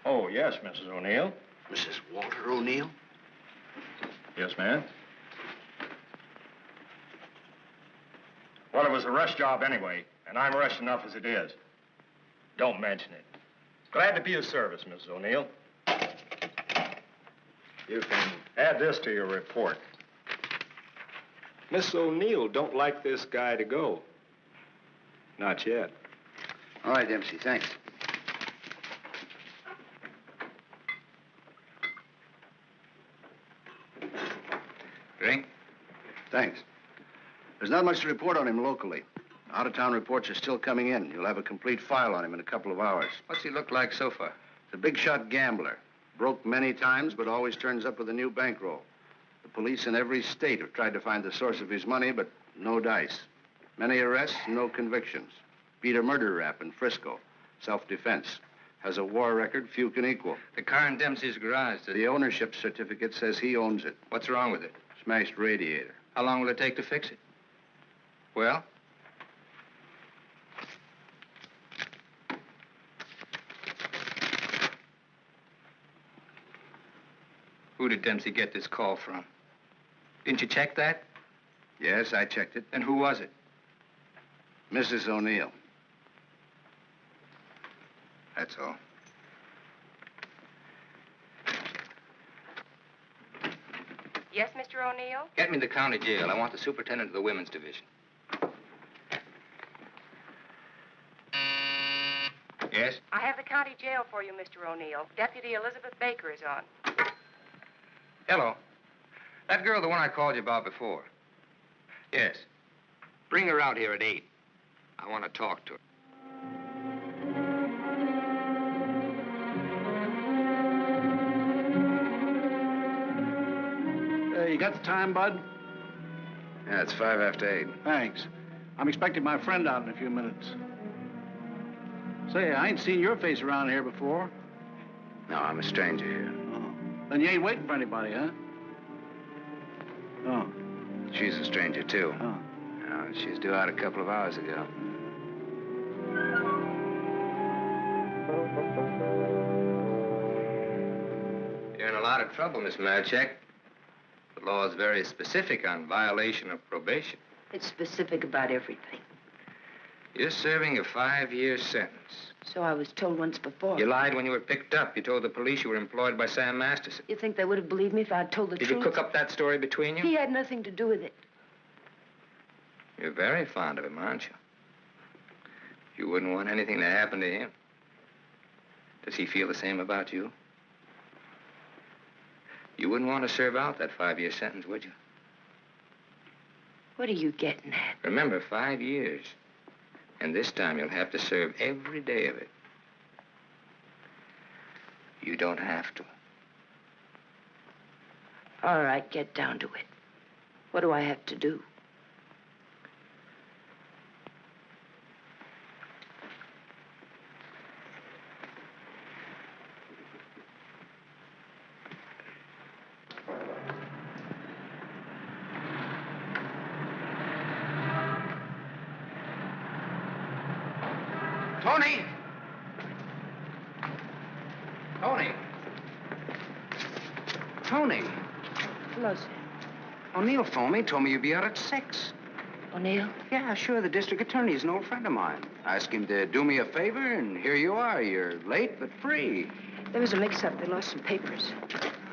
Oh, yes, Mrs. O'Neill. Mrs. Walter O'Neill? Yes, ma'am. Well, it was a rush job anyway, and I'm rushed enough as it is. Don't mention it. Glad to be of service, Mrs. O'Neill. You can add this to your report. Miss O'Neill don't like this guy to go. Not yet. All right, Dempsey, thanks. Drink? Thanks. There's not much to report on him locally. Out-of-town reports are still coming in. You'll have a complete file on him in a couple of hours. What's he look like so far? He's a big-shot gambler. Broke many times, but always turns up with a new bankroll. The police in every state have tried to find the source of his money, but no dice. Many arrests, no convictions. Beat a murder rap in Frisco. Self-defense. Has a war record few can equal. The car in Dempsey's garage. The ownership certificate says he owns it. What's wrong with it? Smashed radiator. How long will it take to fix it? Well? Who did Dempsey get this call from? Didn't you check that? Yes, I checked it. And who was it? Mrs. O'Neill. That's all. Yes, Mr. O'Neill? Get me the county jail. I want the superintendent of the women's division. Yes? I have the county jail for you, Mr. O'Neill. Deputy Elizabeth Baker is on. Hello. That girl, the one I called you about before. Yes. Bring her out here at 8. I want to talk to her. got the time, Bud? Yeah, it's 5 after 8. Thanks. I'm expecting my friend out in a few minutes. Say, I ain't seen your face around here before. No, I'm a stranger here. Oh. Then you ain't waiting for anybody, huh? Oh. She's a stranger, too. Oh. She's due out a couple of hours ago. You're in a lot of trouble, Miss Marchek. The law is very specific on violation of probation. It's specific about everything. You're serving a 5-year sentence. So I was told once before. You lied when you were picked up. You told the police you were employed by Sam Masterson. You think they would have believed me if I'd told the truth? Did you cook up that story between you? He had nothing to do with it. You're very fond of him, aren't you? You wouldn't want anything to happen to him. Does he feel the same about you? You wouldn't want to serve out that 5-year sentence, would you? What are you getting at? Remember, 5 years. And this time you'll have to serve every day of it. You don't have to. All right, get down to it. What do I have to do? Tony! Tony! Tony! Hello, sir. O'Neill phoned me, told me you'd be out at 6. O'Neill? Yeah, sure. The district attorney is an old friend of mine. I asked him to do me a favor, and here you are. You're late, but free. There was a mix-up. They lost some papers.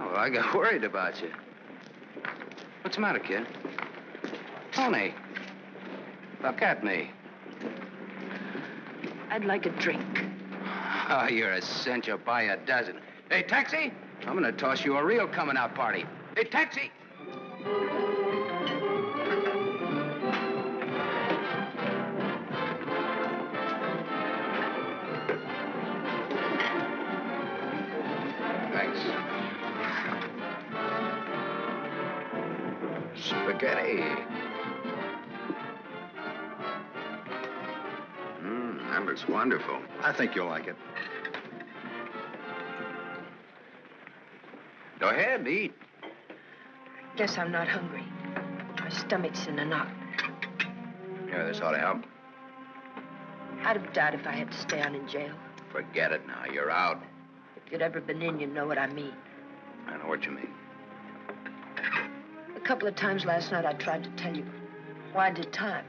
Oh, well, I got worried about you. What's the matter, kid? Tony, look at me. I'd like a drink. Oh, you're a cinch. You'll buy a dozen. Hey, taxi! I'm gonna toss you a real coming-out party. Hey, taxi! Thanks. Spaghetti. That looks wonderful. I think you'll like it. Go ahead, eat. Guess I'm not hungry. My stomach's in a knot. Yeah, this ought to help. I'd have died if I had to stay on in jail. Forget it now. You're out. If you'd ever been in, you'd know what I mean. I know what you mean. A couple of times last night I tried to tell you. Why did time?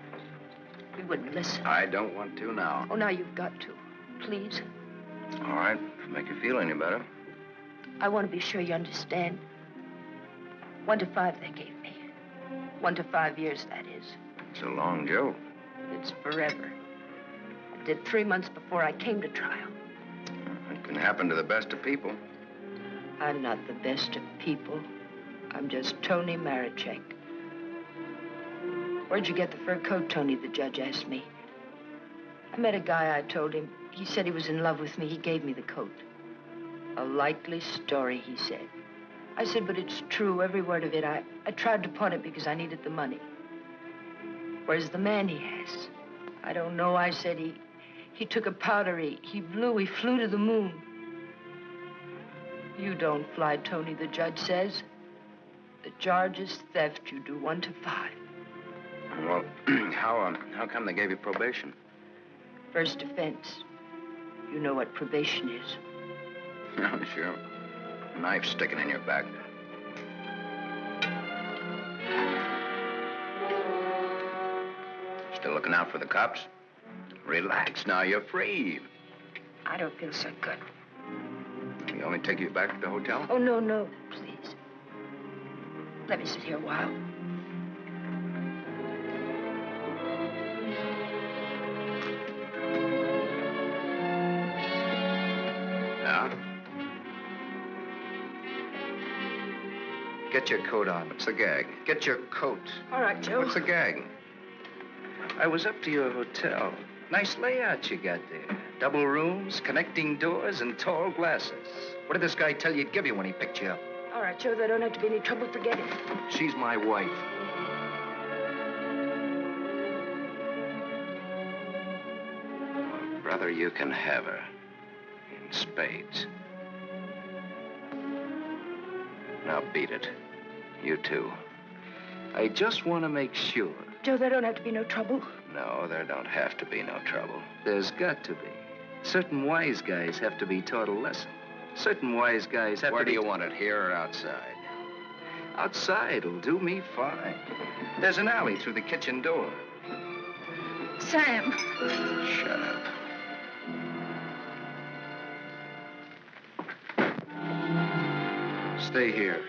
You wouldn't listen. I don't want to now. Oh, now you've got to. Please. All right, if it make you feel any better. I want to be sure you understand. 1 to 5 they gave me. 1 to 5 years, that is. It's a long joke. It's forever. I did 3 months before I came to trial. It can happen to the best of people. I'm not the best of people. I'm just Tony Marichek. Where'd you get the fur coat, Tony? The judge asked me. I met a guy, I told him. He said he was in love with me. He gave me the coat. A likely story, he said. I said, but it's true, every word of it. I tried to pawn it because I needed the money. Where's the man he has? I don't know, I said. He took a powder, he flew to the moon. You don't fly, Tony, the judge says. The charge is theft. You do 1 to 5. Well, how come they gave you probation? First offense. You know what probation is. Oh, sure. A knife sticking in your back. Still looking out for the cops? Relax now, you're free. I don't feel so good. You want me to take you back to the hotel? Oh, no, please. Let me sit here a while. Get your coat on. What's the gag? Get your coat. All right, Joe. What's the gag? I was up to your hotel. Nice layout you got there. Double rooms, connecting doors, and tall glasses. What did this guy tell you he'd give you when he picked you up? All right, Joe, there don't have to be any trouble. Forget it. She's my wife. Well, brother, you can have her. In spades. Now beat it. You too. I just want to make sure. Joe, there don't have to be no trouble. No, there don't have to be no trouble. There's got to be. Certain wise guys have to be taught a lesson. Certain wise guys have to be... Where do you want it, here or outside? Outside will do me fine. There's an alley through the kitchen door. Sam. Shut up. Stay here.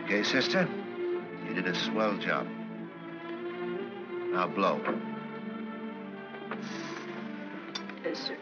Okay, sister? You did a swell job. Now blow. Yes, sir.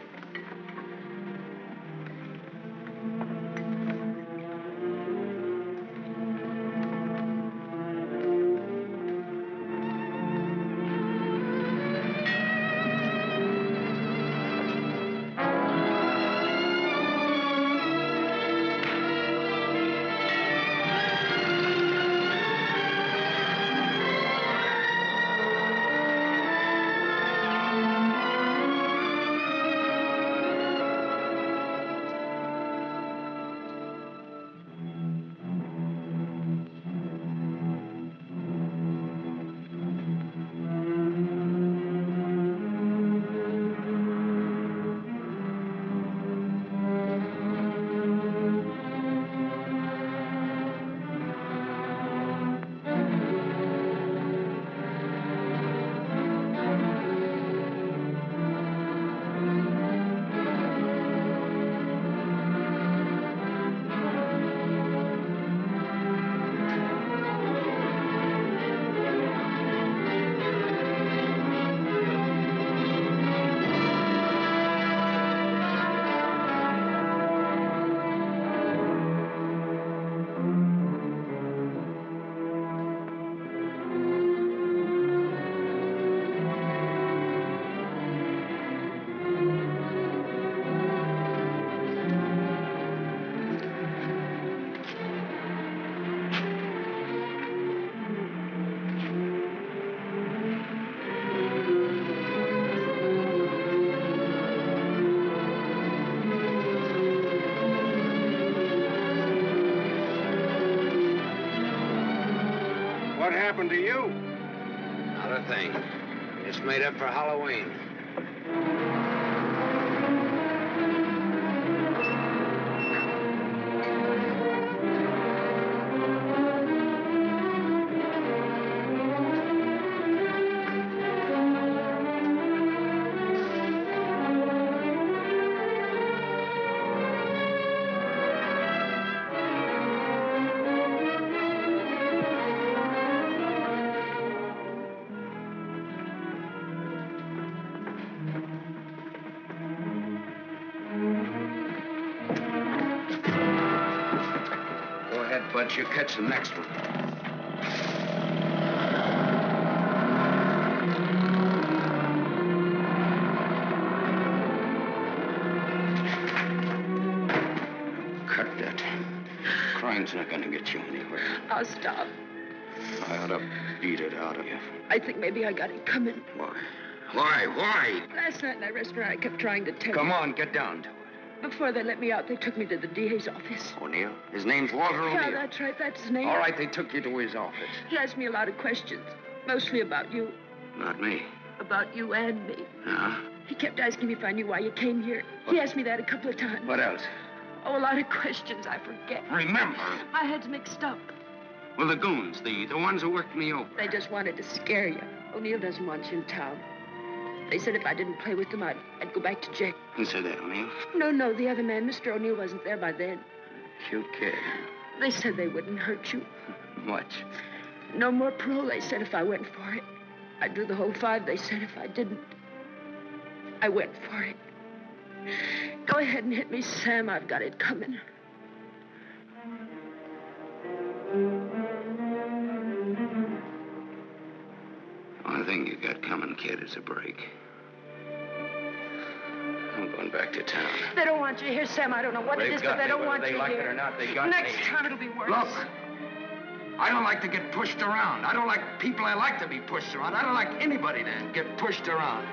What happened to you? Not a thing. Just made up for Halloween. But you catch the next one. Cut that. Crime's not gonna get you anywhere. I'll stop. I ought to beat it out of you. I think maybe I got it coming. Why? Why? Last night in that restaurant, I kept trying to tell you. Come on, get down to it. Before they let me out, they took me to the DA's office. O'Neill? His name's Walter O'Neill. Yeah, that's right. That's his name. All right, they took you to his office. He asked me a lot of questions, mostly about you. Not me. About you and me. Huh? He kept asking me if I knew why you came here. He asked me that a couple of times. What else? Oh, a lot of questions I forget. Remember. My head's mixed up. Well, the goons, the ones who worked me over. They just wanted to scare you. O'Neill doesn't want you in town. They said if I didn't play with them, I'd go back to jail. Who said that, O'Neill? No, the other man. Mr. O'Neill wasn't there by then. Cute kid. They said they wouldn't hurt you. Much. No more parole, they said, if I went for it. I'd do the whole 5 they said if I didn't. I went for it. Go ahead and hit me, Sam. I've got it coming. Only thing you got coming, kid, is a break. I'm going back to town. They don't want you here, Sam. I don't know what it is, but they don't want you here. Whether they like it or not, they got Next me. time it'll be worse. Look, I don't like to get pushed around. I don't like people I like to be pushed around. I don't like anybody to get pushed around.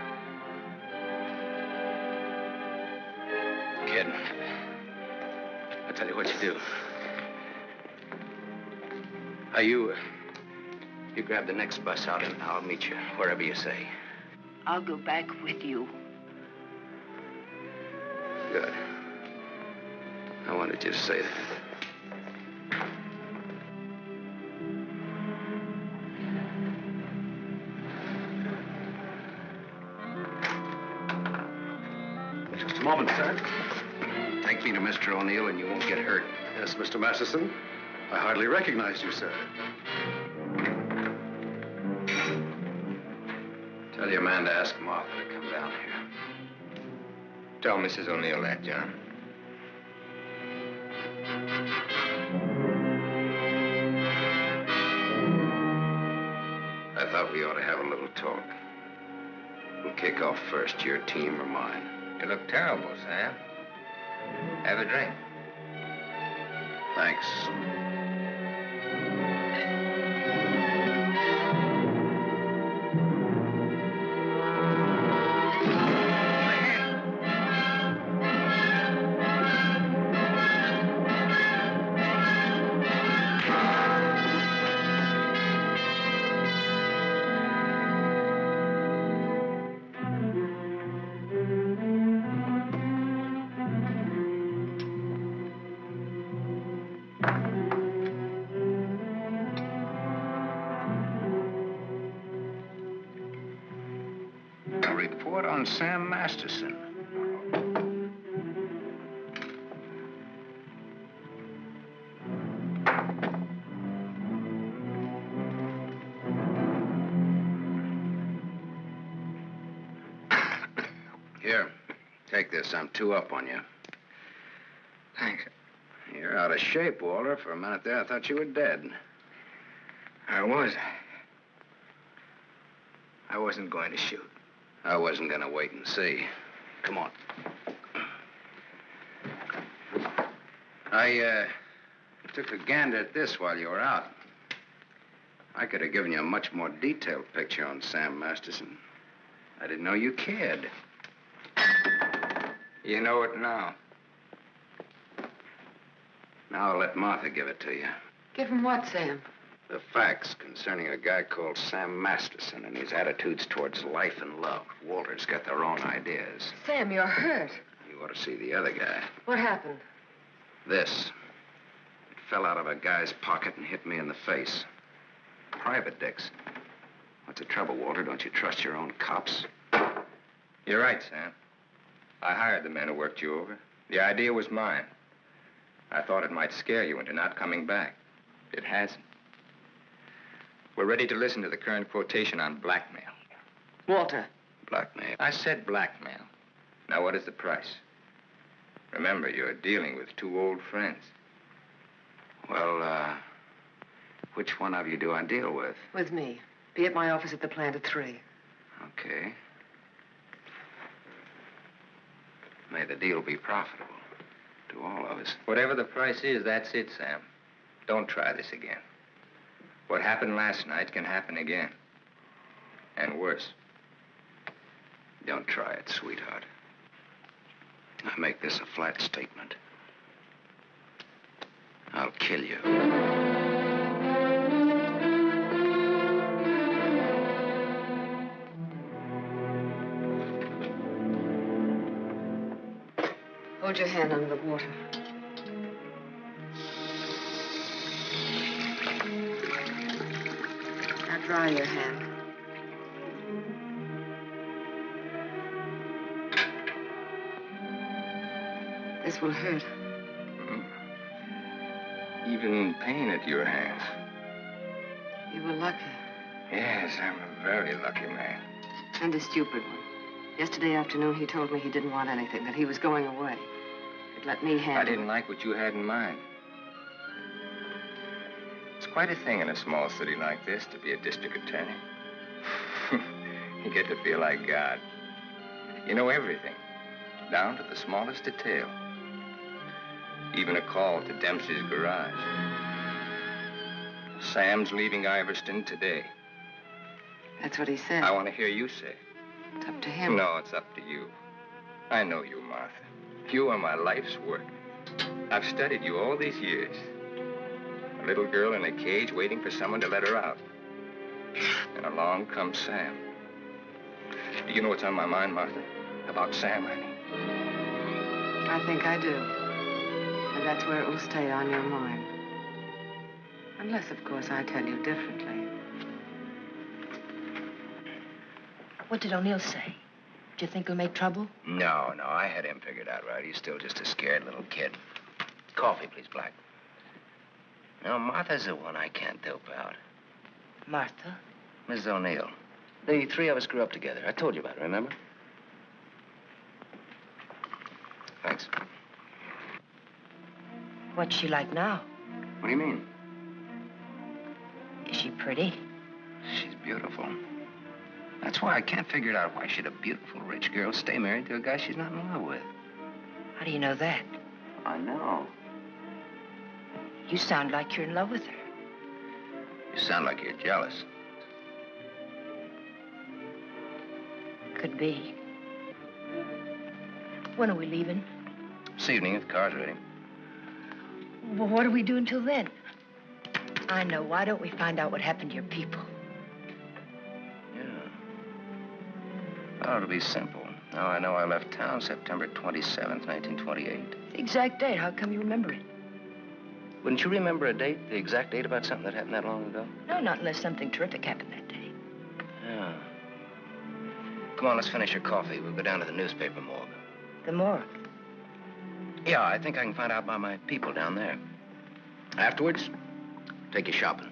Kid, I'll tell you what you do. You grab the next bus out and I'll meet you wherever you say. I'll go back with you. Good. I wanted you to say that. Just a moment, sir. Take me to Mr. O'Neill and you won't get hurt. Yes, Mr. Masterson. I hardly recognized you, sir. Tell your man to ask Martha to come down here. Tell Mrs. O'Neill that, John. I thought we ought to have a little talk. We'll kick off first, your team or mine. You look terrible, Sam. Have a drink. Thanks. A report on Sam Masterson. Here, take this. I'm 2 up on you. Thanks. You're out of shape, Walter. For a minute there, I thought you were dead. I was. I wasn't going to shoot. I wasn't going to wait and see. Come on. I took a gander at this while you were out. I could have given you a much more detailed picture on Sam Masterson. I didn't know you cared. You know it now. Now I'll let Martha give it to you. Give him what, Sam? The facts concerning a guy called Sam Masterson and his attitudes towards life and love. Walter's got their own ideas. Sam, you're hurt. You ought to see the other guy. What happened? This. It fell out of a guy's pocket and hit me in the face. Private Dix. What's the trouble, Walter? Don't you trust your own cops? You're right, Sam. I hired the men who worked you over. The idea was mine. I thought it might scare you into not coming back. It hasn't. We're ready to listen to the current quotation on blackmail. Walter. Blackmail? I said blackmail. Now, what is the price? Remember, you're dealing with 2 old friends. Well, which one of you do I deal with? With me. Be at my office at the plant at 3. Okay. May the deal be profitable to all of us. Whatever the price is, that's it, Sam. Don't try this again. What happened last night can happen again. And worse. Don't try it, sweetheart. I make this a flat statement. I'll kill you. Hold your hand under the water. Now dry your hand. This will hurt. Even pain at your hands. You were lucky. Yes, I'm a very lucky man. And a stupid one. Yesterday afternoon, he told me he didn't want anything, that he was going away. He'd let me handle I didn't like what you had in mind. It's quite a thing in a small city like this to be a district attorney. You get to feel like God. You know everything, down to the smallest detail. Even a call to Dempsey's garage. Sam's leaving Iverston today. That's what he said. I want to hear you say it. It's up to him. No, it's up to you. I know you, Martha. You are my life's work. I've studied you all these years. A little girl in a cage waiting for someone to let her out. And along comes Sam. Do you know what's on my mind, Martha? About Sam, I mean. I think I do. And that's where it will stay on your mind. Unless, of course, I tell you differently. What did O'Neill say? Do you think he'll make trouble? No, I had him figured out right. He's still just a scared little kid. Coffee, please, Black. No, Martha's the one I can't dope out. Martha? Mrs. O'Neill. The three of us grew up together. I told you about it, remember? Thanks. What's she like now? What do you mean? Is she pretty? She's beautiful. That's why I can't figure it out why should a beautiful rich girl stay married to a guy she's not in love with. How do you know that? I know. You sound like you're in love with her. You sound like you're jealous. Could be. When are we leaving? This evening, if the car's ready. Well, what do we do until then? I know. Why don't we find out what happened to your people? Oh, it'll be simple. Now I know I left town September 27th, 1928. The exact date. How come you remember it? Wouldn't you remember a date, the exact date about something that happened that long ago? No, not unless something terrific happened that day. Yeah. Come on, let's finish your coffee. We'll go down to the newspaper morgue. The morgue? Yeah, I think I can find out about my people down there. Afterwards, take you shopping.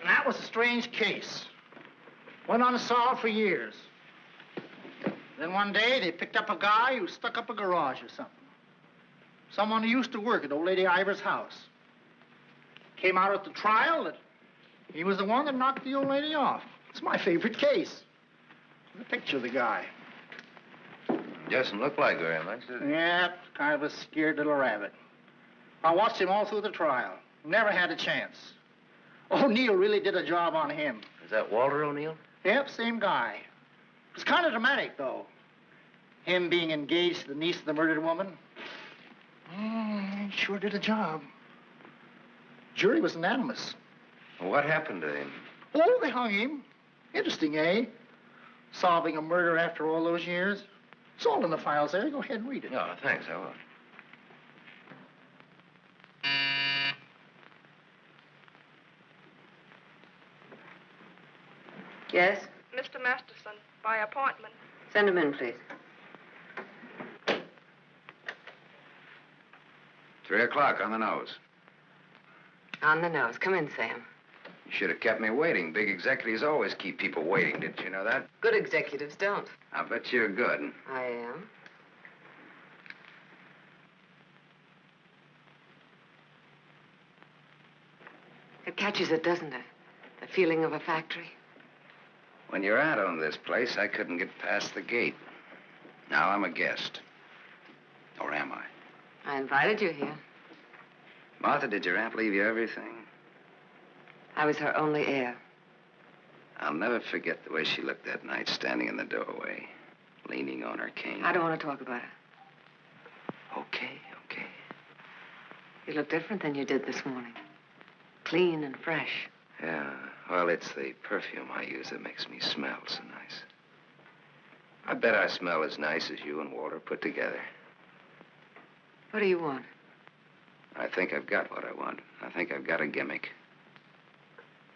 That was a strange case. Went unsolved for years. Then one day, they picked up a guy who stuck up a garage or something. Someone who used to work at old lady Ivers' house. Came out at the trial that he was the one that knocked the old lady off. It's my favorite case. The picture of the guy. Doesn't look like very much, does it? Yeah, kind of a scared little rabbit. I watched him all through the trial. Never had a chance. O'Neill really did a job on him. Is that Walter O'Neill? Yep, same guy. It was kind of dramatic, though. Him being engaged to the niece of the murdered woman. He sure did a job. Jury was unanimous. What happened to him? Oh, they hung him. Interesting, eh? Solving a murder after all those years. It's all in the files there. Go ahead and read it. No, thanks, I will. Yes? Mr. Masterson, by appointment. Send him in, please. 3 o'clock on the nose. On the nose. Come in, Sam. You should have kept me waiting. Big executives always keep people waiting. Didn't you know that? Good executives don't. I bet you're good. I am. It catches it, doesn't it? The feeling of a factory. When you're out on this place, I couldn't get past the gate. Now I'm a guest. Or am I? I invited you here. Martha, did your aunt leave you everything? I was her only heir. I'll never forget the way she looked that night, standing in the doorway, leaning on her cane. I don't want to talk about it. Okay. You look different than you did this morning. Clean and fresh. Yeah, well, it's the perfume I use that makes me smell so nice. I bet I smell as nice as you and Walter put together. What do you want? I think I've got what I want. I think I've got a gimmick.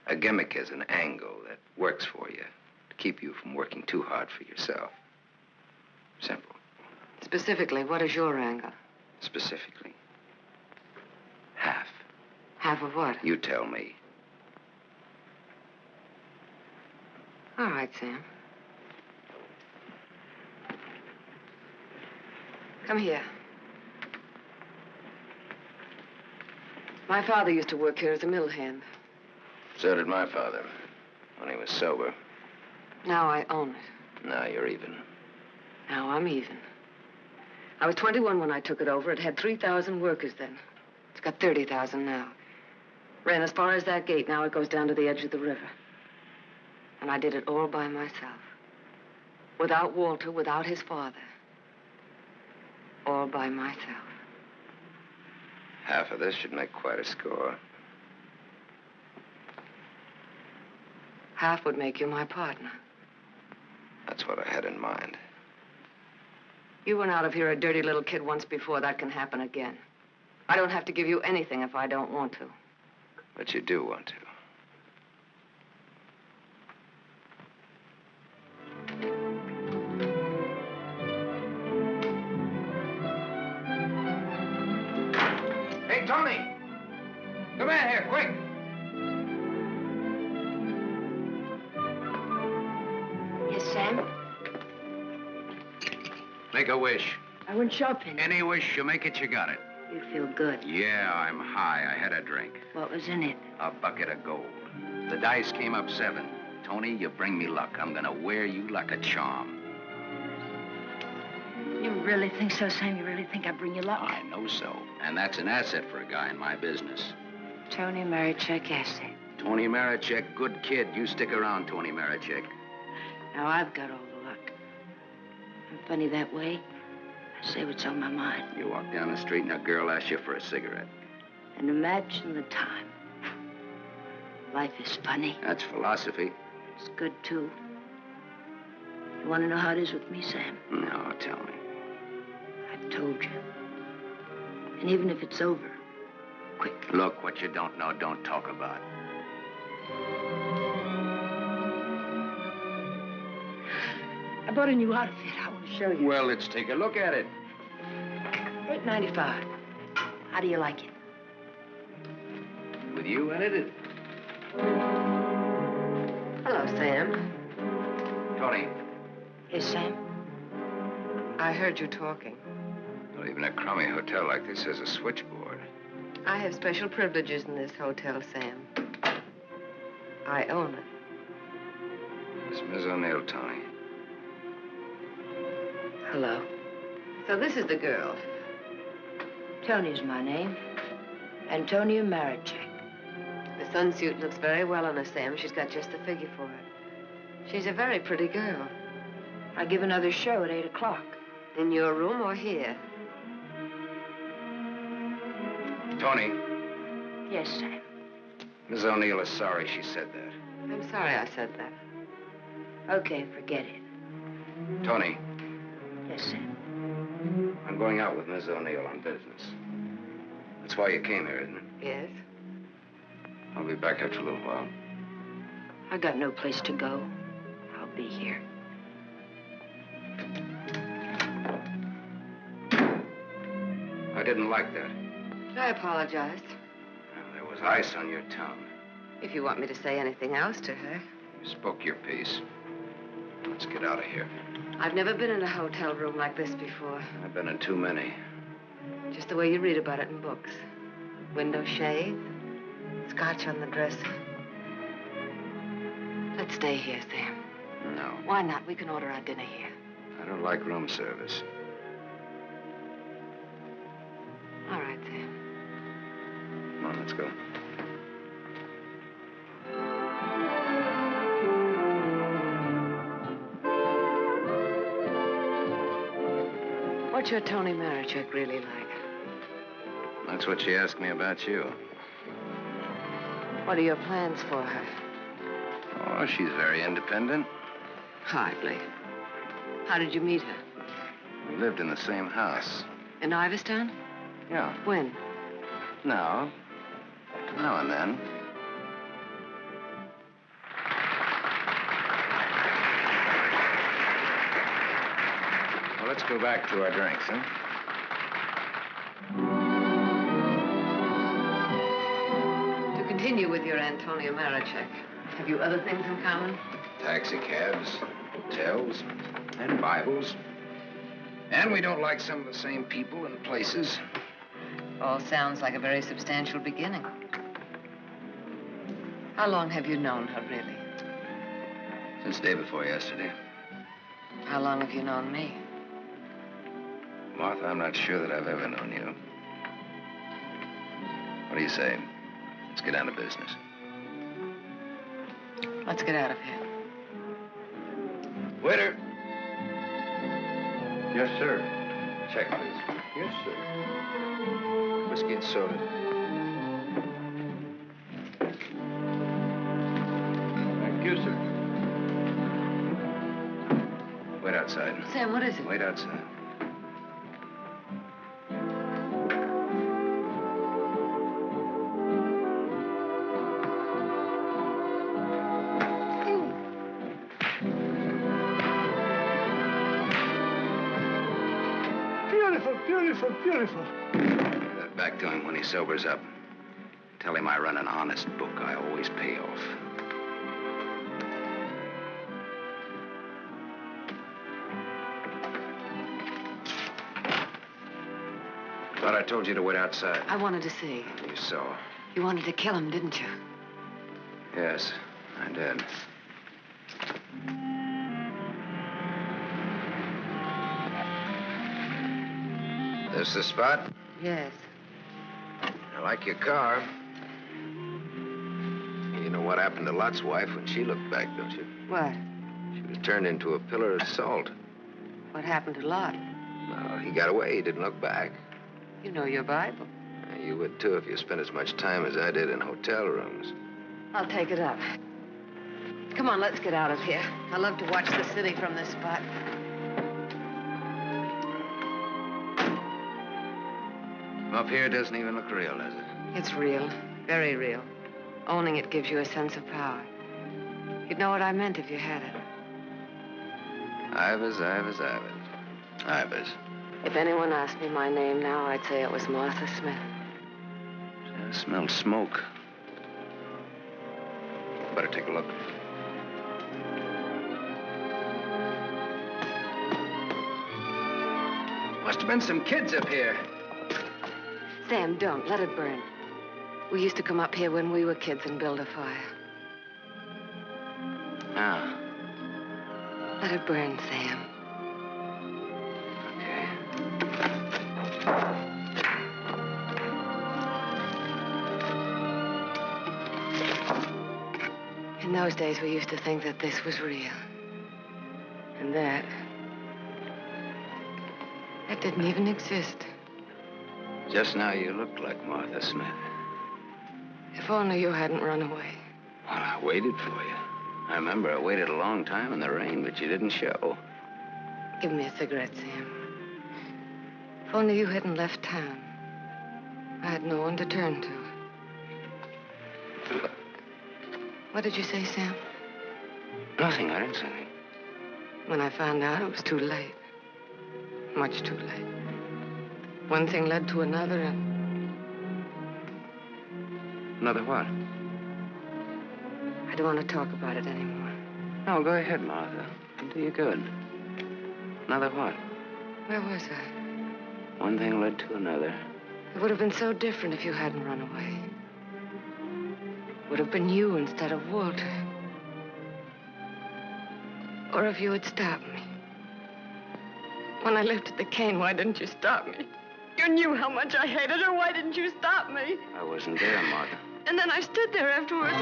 A gimmick is an angle that works for you to keep you from working too hard for yourself. Simple. Specifically, what is your angle? Specifically, half. Half of what? You tell me. All right, Sam. Come here. My father used to work here as a mill hand. So did my father, when he was sober. Now I own it. Now you're even. Now I'm even. I was 21 when I took it over. It had 3,000 workers then. It's got 30,000 now. Ran as far as that gate. Now it goes down to the edge of the river. And I did it all by myself. Without Walter, without his father. All by myself. Half of this should make quite a score. Half would make you my partner. That's what I had in mind. You went out of here a dirty little kid once before. That can happen again. I don't have to give you anything if I don't want to. But you do want to. Hey, Tony! Come in here, quick! Yes, Sam? Make a wish. I went shopping. Any wish you make it, you got it. You feel good. Yeah, I'm high. I had a drink. What was in it? A bucket of gold. The dice came up 7. Tony, you bring me luck. I'm gonna wear you like a charm. You really think so, Sam? You really think I bring you luck? I know so. And that's an asset for a guy in my business. Tony Marichek asset. Tony Marichek, good kid. You stick around, Tony Marichek. Now I've got all the luck. I'm funny that way. I say what's on my mind. You walk down the street and a girl asks you for a cigarette. And imagine the time. Life is funny. That's philosophy. It's good, too. You want to know how it is with me, Sam? No, tell me. I've told you. And even if it's over, quick. Look, what you don't know, don't talk about. I bought a new outfit. I want to show you. Well, let's take a look at it. $8.95. How do you like it? With you in it? Hello, Sam. Tony. Yes, Sam? I heard you talking. Not even a crummy hotel like this has a switchboard. I have special privileges in this hotel, Sam. I own it. It's Miss O'Neill, Tony. Hello. So this is the girl. Tony's my name. Antonia Marichek. The sunsuit looks very well on her, Sam. She's got just the figure for it. She's a very pretty girl. I give another show at 8 o'clock. In your room or here? Tony. Yes, Sam. Miss O'Neill is sorry she said that. I'm sorry I said that. Okay, forget it. Tony. Yes, Sam. I'm going out with Miss O'Neill on business. That's why you came here, isn't it? Yes. I'll be back after a little while. I got no place to go. I'll be here. I didn't like that. I apologize. There was ice on your tongue. If you want me to say anything else to her. You spoke your piece. Let's get out of here. I've never been in a hotel room like this before. I've been in too many. Just the way you read about it in books. Window shade, scotch on the dresser. Let's stay here, Sam. No. Why not? We can order our dinner here. I don't like room service. All right, Sam. Come on, let's go. What's your Tony Marichek really like? That's what she asked me about you. What are your plans for her? Oh, she's very independent. Hardly. How did you meet her? We lived in the same house. In Iverstown? Yeah. When? Now and then. Well, let's go back to our drinks, huh? continue with your Antonia Marichek. Have you other things in common? Taxi cabs, hotels, and Bibles. And we don't like some of the same people and places. All sounds like a very substantial beginning. How long have you known her, really? Since day before yesterday. How long have you known me? Martha, I'm not sure that I've ever known you. What do you say? Let's get down to business. Let's get out of here. Waiter. Yes, sir. Check, please. Yes, sir. Whiskey and soda. Thank you, sir. Wait outside. Sam, what is it? Wait outside. Beautiful, beautiful. Give that back to him when he sobers up. Tell him I run an honest book. I always pay off. Thought I told you to wait outside. I wanted to see. You saw. You wanted to kill him, didn't you? Yes, I did. This the spot? Yes. I like your car. You know what happened to Lot's wife when she looked back, don't you? What? She was turned into a pillar of salt. What happened to Lot? Well, he got away. He didn't look back. You know your Bible. You would, too, if you spent as much time as I did in hotel rooms. I'll take it up. Come on, let's get out of here. I love to watch the city from this spot. Up here, it doesn't even look real, does it? It's real. Very real. Owning it gives you a sense of power. You'd know what I meant if you had it. Ivers, Ivers, Ivers. Ivers. If anyone asked me my name now, I'd say it was Martha Smith. I smelled smoke. Better take a look. Must have been some kids up here. Sam, don't. Let it burn. We used to come up here when we were kids and build a fire. Ah. Let it burn, Sam. In those days, we used to think that this was real. And that didn't even exist. Just now, you looked like Martha Smith. If only you hadn't run away. Well, I waited for you. I remember I waited a long time in the rain, but you didn't show. Give me a cigarette, Sam. If only you hadn't left town. I had no one to turn to. What did you say, Sam? Nothing. I didn't say anything. When I found out, it was too late. Much too late. One thing led to another, and... Another what? I don't want to talk about it anymore. No, go ahead, Martha. It'll do you good. Another what? Where was I? One thing led to another. It would have been so different if you hadn't run away. It would have been you instead of Walter. Or if you had stopped me. When I left at the cane, why didn't you stop me? You knew how much I hated her. Why didn't you stop me? I wasn't there, Martha. And then I stood there afterwards.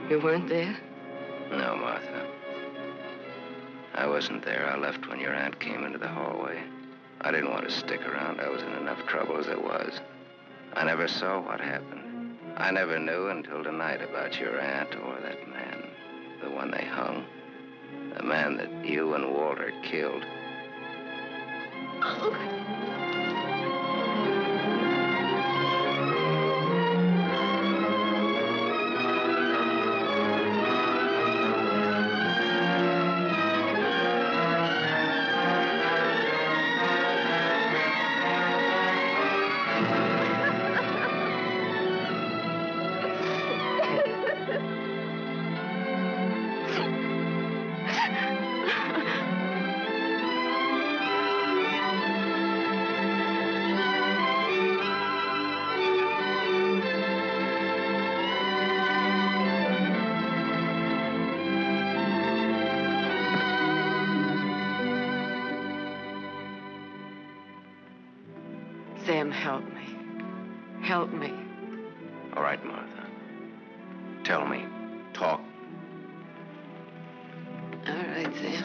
You weren't there? No, Martha. I wasn't there. I left when your aunt came into the hallway. I didn't want to stick around. I was in enough trouble as it was. I never saw what happened. I never knew until tonight about your aunt or that man, the one they hung. The man that you and Walter killed. help me. Help me. All right, Martha. Tell me. Talk. All right, Sam.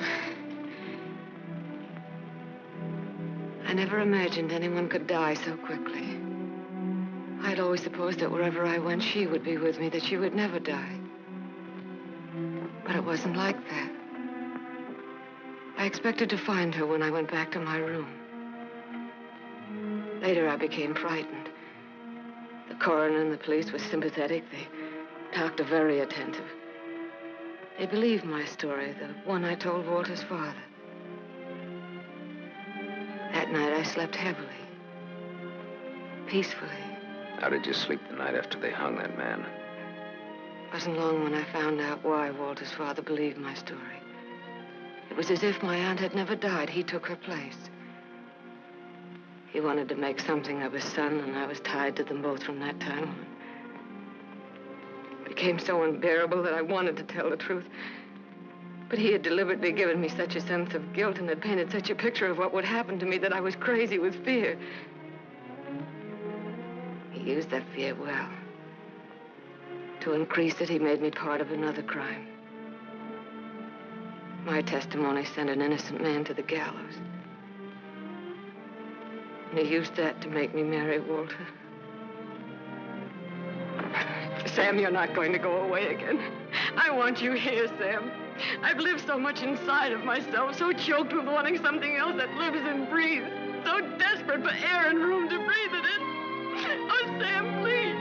I never imagined anyone could die so quickly. I'd always supposed that wherever I went, she would be with me, that she would never die. But it wasn't like that. I expected to find her when I went back to my room. Later, I became frightened. The coroner and the police were sympathetic. They talked very attentive. They believed my story, the one I told Walter's father. That night, I slept heavily, peacefully. How did you sleep the night after they hung that man? It wasn't long when I found out why Walter's father believed my story. It was as if my aunt had never died. He took her place. He wanted to make something of his son, and I was tied to them both from that time on. It became so unbearable that I wanted to tell the truth. But he had deliberately given me such a sense of guilt and had painted such a picture of what would happen to me that I was crazy with fear. He used that fear well. To increase it, he made me part of another crime. My testimony sent an innocent man to the gallows. And he used that to make me marry Walter. Sam, you're not going to go away again. I want you here, Sam. I've lived so much inside of myself, so choked with wanting something else that lives and breathes, so desperate for air and room to breathe it in. Oh, Sam, please.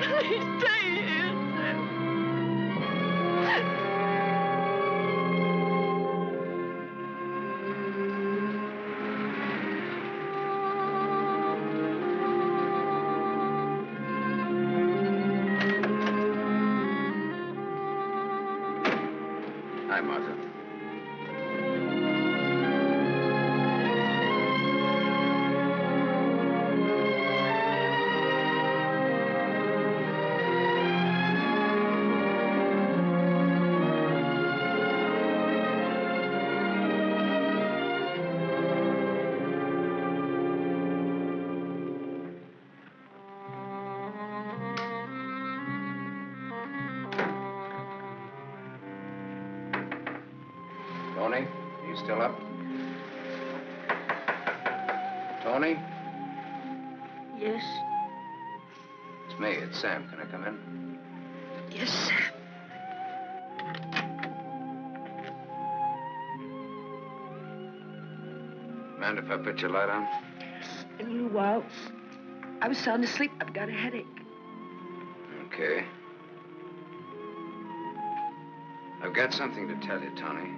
Please stay here, Sam. Hi, Martha. Tony, are you still up? Tony? Yes? It's me. It's Sam. Can I come in? Yes, Sam. Mind if I put your light on? In a little while. I was sound asleep. I've got a headache. Okay. I've got something to tell you, Tony.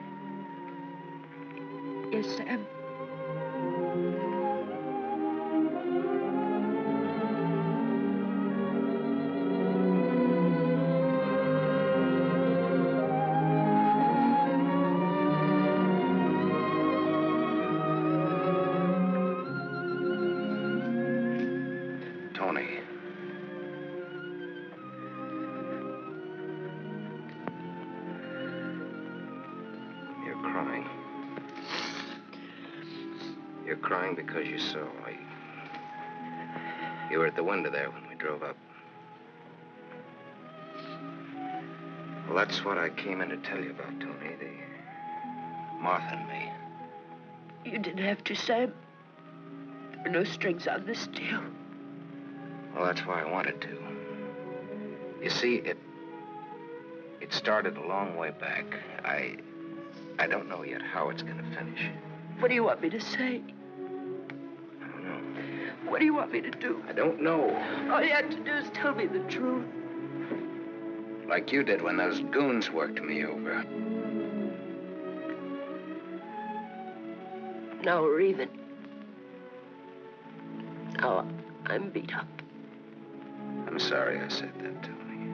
Yes, Sam. Tony. You're crying. You're crying because you saw. You were at the window there when we drove up. Well, that's what I came in to tell you about, Tony. Martha and me. You didn't have to, Sam. There are no strings on this deal. Well, that's why I wanted to. You see, it started a long way back. I don't know yet how it's going to finish. What do you want me to say? I don't know. What do you want me to do? I don't know. All you have to do is tell me the truth. Like you did when those goons worked me over. Now we're even. Now I'm beat up. I'm sorry I said that, Tony.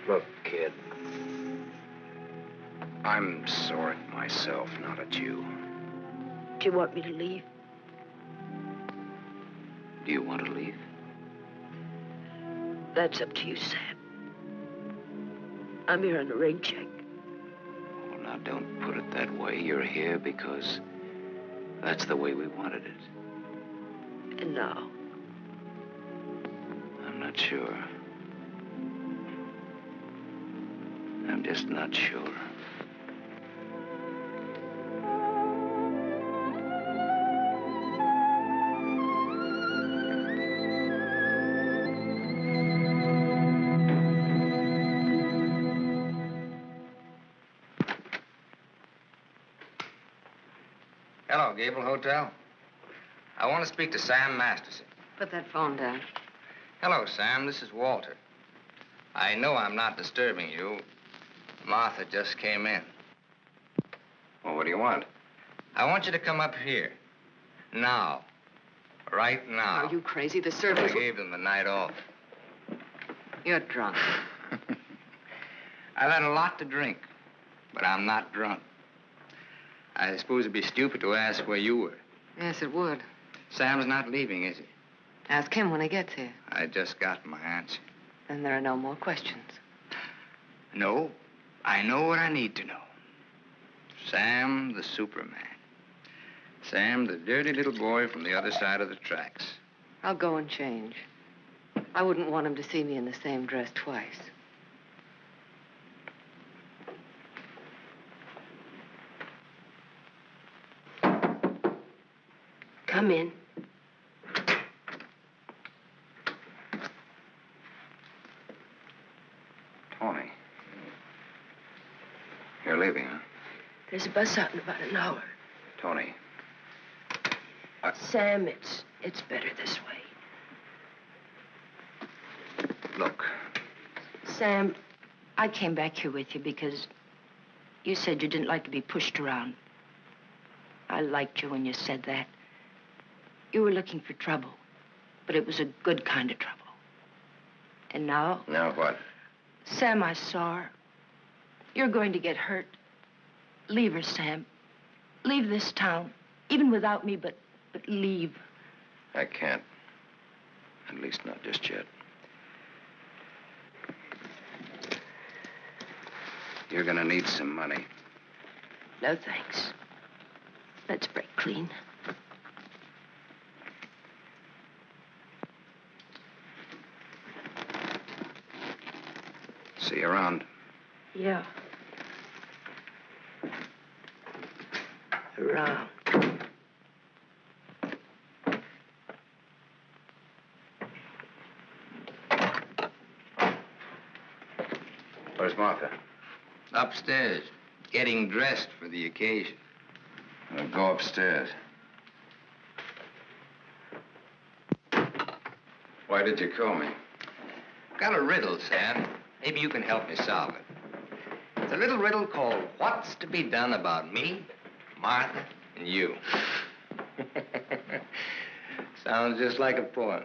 Look, kid. I'm sore at myself, not at you. Do you want me to leave? Do you want to leave? That's up to you, Sam. I'm here on a rain check. Well, now, don't put it that way. You're here because That's the way we wanted it. And now? I'm not sure. I'm just not sure. Hello, Gable Hotel. I want to speak to Sam Masterson. Put that phone down. Hello, Sam. This is Walter. I know I'm not disturbing you. Martha just came in. Well, what do you want? I want you to come up here. Now. Right now. Are you crazy? The I servers... gave them the night off. You're drunk. I've had a lot to drink, but I'm not drunk. I suppose it'd be stupid to ask where you were. Yes, it would. Sam's not leaving, is he? Ask him when he gets here. I just got my answer. Then there are no more questions. No, I know what I need to know. Sam the Superman. Sam the dirty little boy from the other side of the tracks. I'll go and change. I wouldn't want him to see me in the same dress twice. Come in. Tony. You're leaving, huh? There's a bus out in about an hour. Tony. Sam, it's better this way. Look. Sam, I came back here with you because you said you didn't like to be pushed around. I liked you when you said that. You were looking for trouble, but it was a good kind of trouble. And now? Now what? Sam, I saw her. You're going to get hurt. Leave her, Sam. Leave this town, even without me, but leave. I can't. At least not just yet. You're gonna need some money. No, thanks. Let's break clean. See you around. Yeah. Around. Where's Martha? Upstairs, getting dressed for the occasion. Well, go upstairs. Why did you call me? Got a riddle, Sam. Maybe you can help me solve it. It's a little riddle called What's to Be Done About Me, Martha, and You. Sounds just like a poem.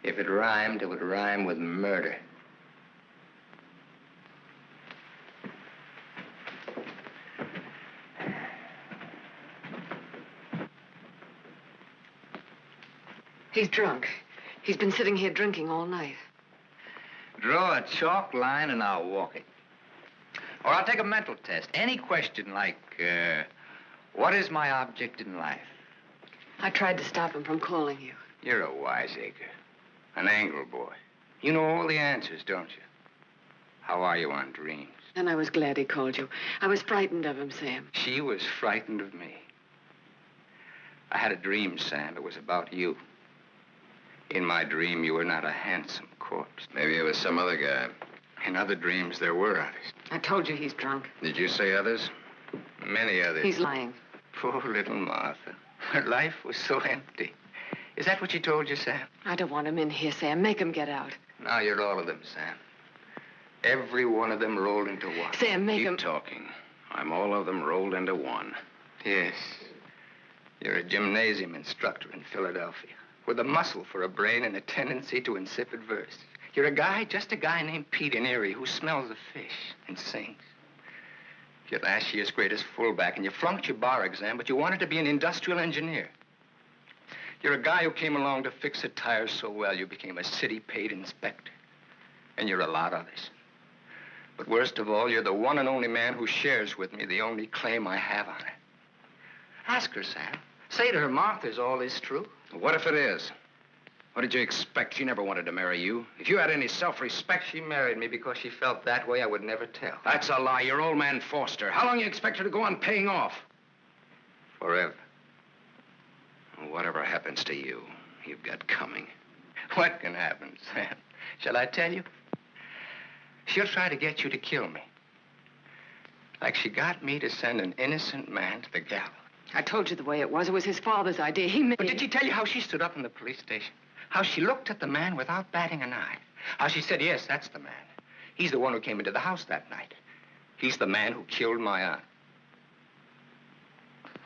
If it rhymed, it would rhyme with murder. He's drunk. He's been sitting here drinking all night. Draw a chalk line and I'll walk it. Or I'll take a mental test. Any question like, what is my object in life? I tried to stop him from calling you. You're a wiseacre. An angle boy. You know all the answers, don't you? How are you on dreams? And I was glad he called you. I was frightened of him, Sam. She was frightened of me. I had a dream, Sam. It was about you. In my dream, you were not a handsome corpse. Maybe it was some other guy. In other dreams, there were others. I told you he's drunk. Did you say others? Many others. He's lying. Poor little Martha. Her life was so empty. Is that what she told you, Sam? I don't want him in here, Sam. Make him get out. Now you're all of them, Sam. Every one of them rolled into one. Sam, make him... Keep talking. I'm all of them rolled into one. Yes. You're a gymnasium instructor in Philadelphia with a muscle for a brain and a tendency to insipid verse. You're a guy, just a guy named Pete in Erie who smells the fish and sings. You're last year's greatest fullback, and you flunked your bar exam, but you wanted to be an industrial engineer. You're a guy who came along to fix a tire so well you became a city-paid inspector. And you're a lot others. But worst of all, you're the one and only man who shares with me the only claim I have on her. Ask her, Sam. Say to her, Martha, is all this true? What if it is? What did you expect? She never wanted to marry you. If you had any self-respect... She married me because she felt that way. I would never tell. That's a lie. Your old man forced her. How long you expect her to go on paying off? Forever. Whatever happens to you, you've got coming. What can happen, Sam? Shall I tell you? She'll try to get you to kill me. Like she got me to send an innocent man to the gallows. I told you the way it was. It was his father's idea. He made... But did she tell you how she stood up in the police station? How she looked at the man without batting an eye? How she said, yes, that's the man. He's the one who came into the house that night. He's the man who killed my aunt.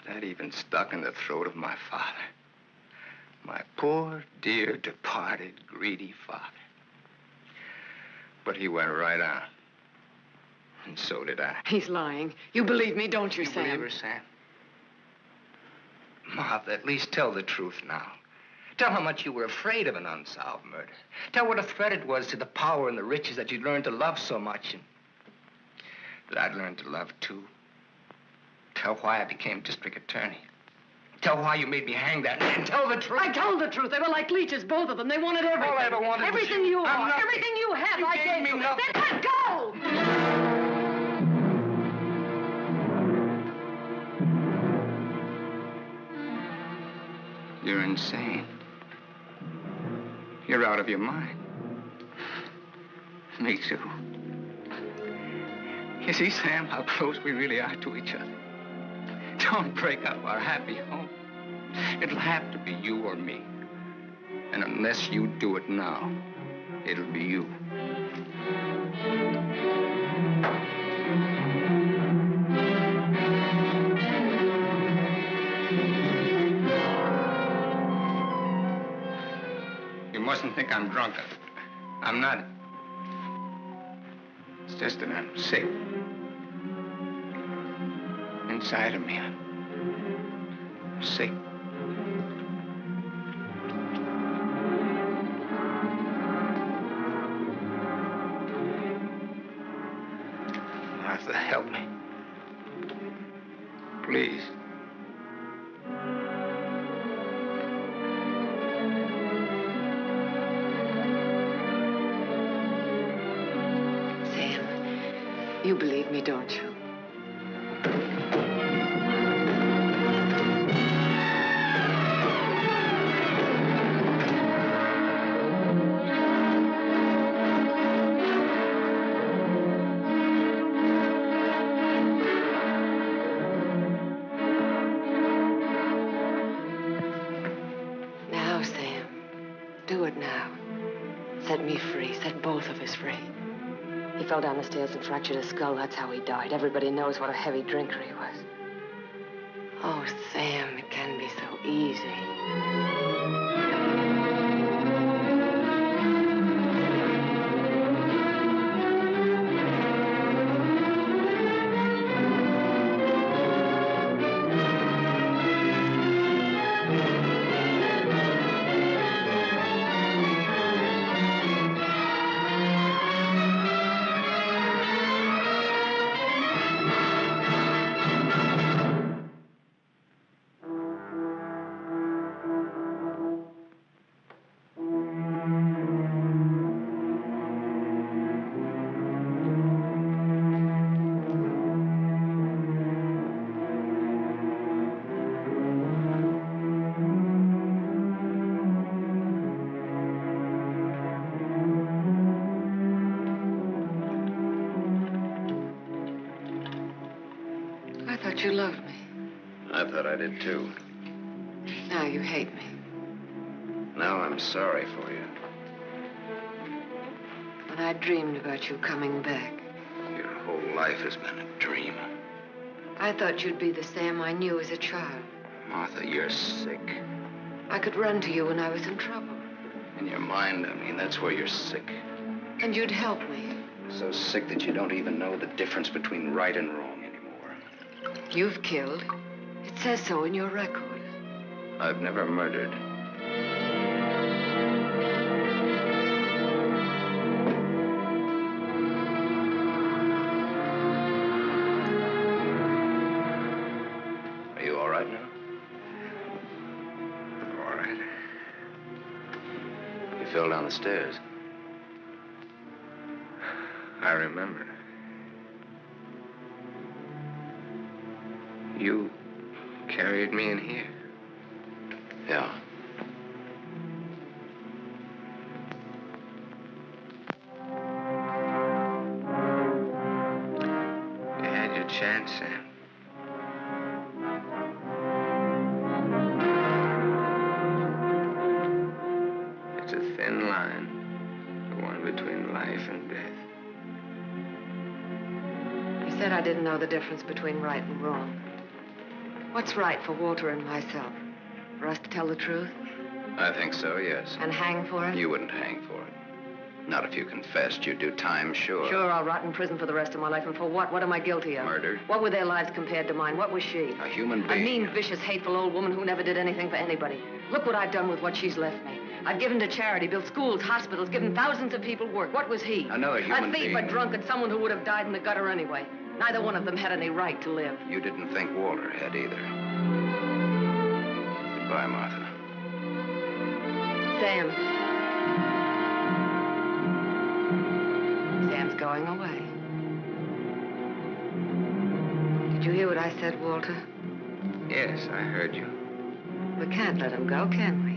That even stuck in the throat of my father. My poor, dear, departed, greedy father. But he went right on. And so did I. He's lying. You believe me, don't you, Sam? Believe her, Sam? Martha, at least tell the truth now. Tell how much you were afraid of an unsolved murder. Tell what a threat it was to the power and the riches that you'd learned to love so much and that I'd learned to love, too. Tell why I became district attorney. Tell why you made me hang that man. Tell the truth. I told the truth. They were like leeches, both of them. They wanted everything. All I ever wanted everything was you I'm are, nothing. everything you have, You I gave gave me you. nothing. Then let go! You're insane. You're out of your mind. Me too. You see, Sam, how close we really are to each other. Don't break up our happy home. It'll have to be you or me. And unless you do it now, it'll be you. You mustn't think I'm drunk. I'm not. It's just that I'm sick. Inside of me, I'm sick. Martha, help me. Please. Sam, you believe me, don't you? Now, Sam, do it now. Set me free. Set both of us free. He fell down the stairs and fractured his skull. That's how he died. Everybody knows what a heavy drinker he was. Oh, Sam, it can be so easy. I thought you loved me. I thought I did, too. Now you hate me. Now I'm sorry for you. When I dreamed about you coming back, Your whole life has been a dream. I thought you'd be the Sam I knew as a child. Martha, you're sick. I could run to you when I was in trouble. In your mind, I mean, that's where you're sick. And you'd help me. So sick that you don't even know the difference between right and wrong anymore. You've killed. It says so in your record. I've never murdered. Are you all right now? fell down the stairs. I remember. You carried me in here. Yeah. You had your chance, Sam. It's a thin line, the one between life and death. You said I didn't know the difference between right and wrong. What's right for Walter and myself? For us to tell the truth? I think so, yes. And hang for it? You wouldn't hang for it. Not if you confessed. You'd do time, sure. Sure, I'll rot in prison for the rest of my life. And for what? What am I guilty of? Murder. What were their lives compared to mine? What was she? A human A being. mean, vicious, hateful old woman who never did anything for anybody. Look what I've done with what she's left me. I've given to charity, built schools, hospitals, given thousands of people work. What was he? Another human A thief, being. a drunkard, someone who would have died in the gutter anyway. Neither one of them had any right to live. You didn't think Walter had either. Goodbye, Martha. Sam. Sam's going away. Did you hear what I said, Walter? Yes, I heard you. We can't let him go, can we?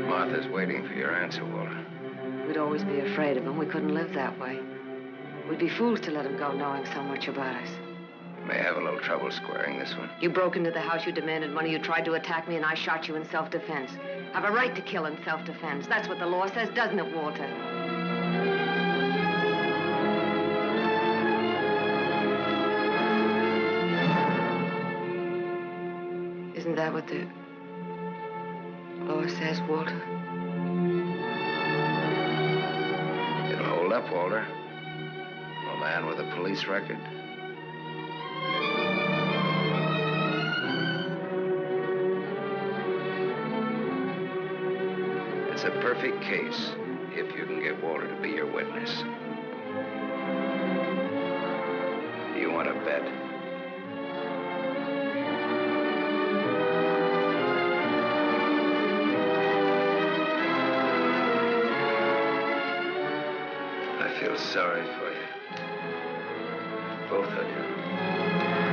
Martha's waiting for your answer, Walter. We'd always be afraid of him. We couldn't live that way. We'd be fools to let him go knowing so much about us. May have a little trouble squaring this one. You broke into the house, you demanded money, you tried to attack me, and I shot you in self-defense. Have a right to kill in self-defense. That's what the law says, doesn't it, Walter? Isn't that what the law says, Walter? It'll hold up, Walter. A man with a police record. It's a perfect case if you can get Walter to be your witness. Do you want to bet? I feel sorry for you. Both of you.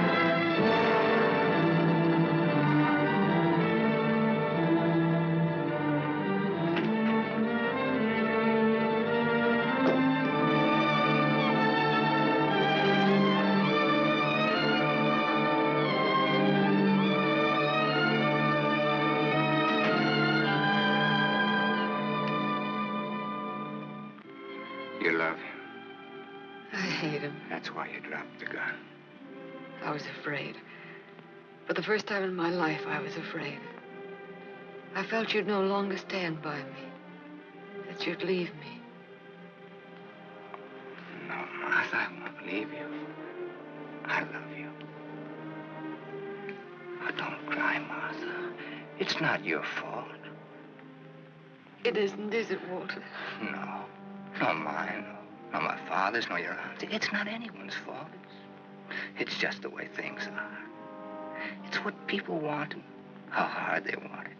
You love him. I hate him. That's why you dropped the gun. I was afraid. For the first time in my life, I was afraid. I felt you'd no longer stand by me. That you'd leave me. No, Martha, I won't leave you. I love you. Oh, don't cry, Martha. It's not your fault. It isn't, is it, Walter? No. Not mine. Nor my father's, nor your aunt's. It's not anyone's fault. It's just the way things are. It's what people want and how hard they want it.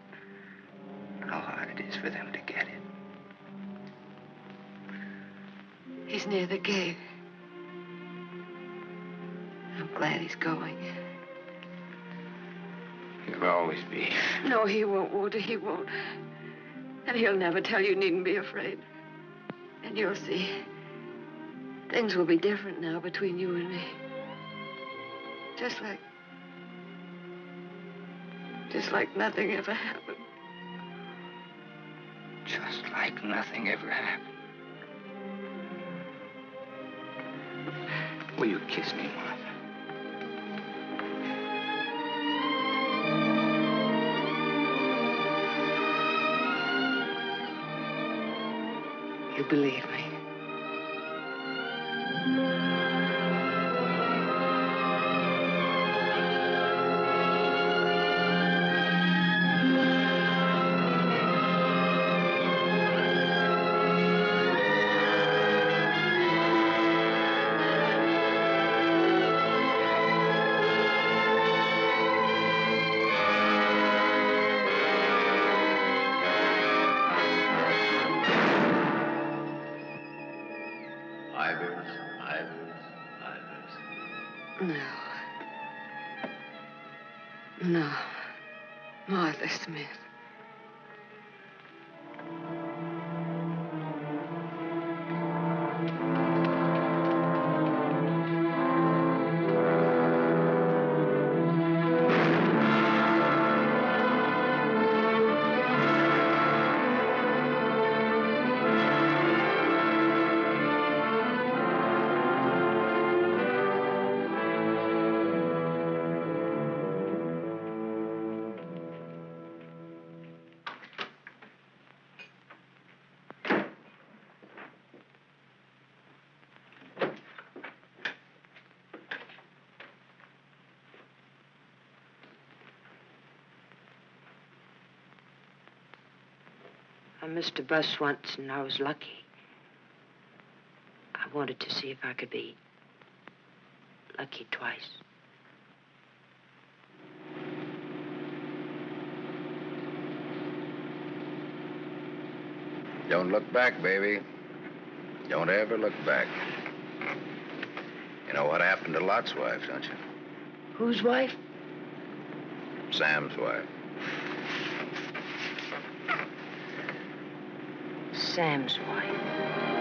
How hard it is for them to get it. He's near the gate. I'm glad he's going. He'll always be. No, he won't, Walter, he won't. And he'll never tell you needn't be afraid. And you'll see. Things will be different now between you and me. Just like nothing ever happened. Just like nothing ever happened. Will you kiss me, Martha? You believe me. No. No. Martha Smith. I missed a bus once, and I was lucky. I wanted to see if I could be lucky twice. Don't look back, baby. Don't ever look back. You know what happened to Lot's wife, don't you? Whose wife? Sam's wife. Sam's wife.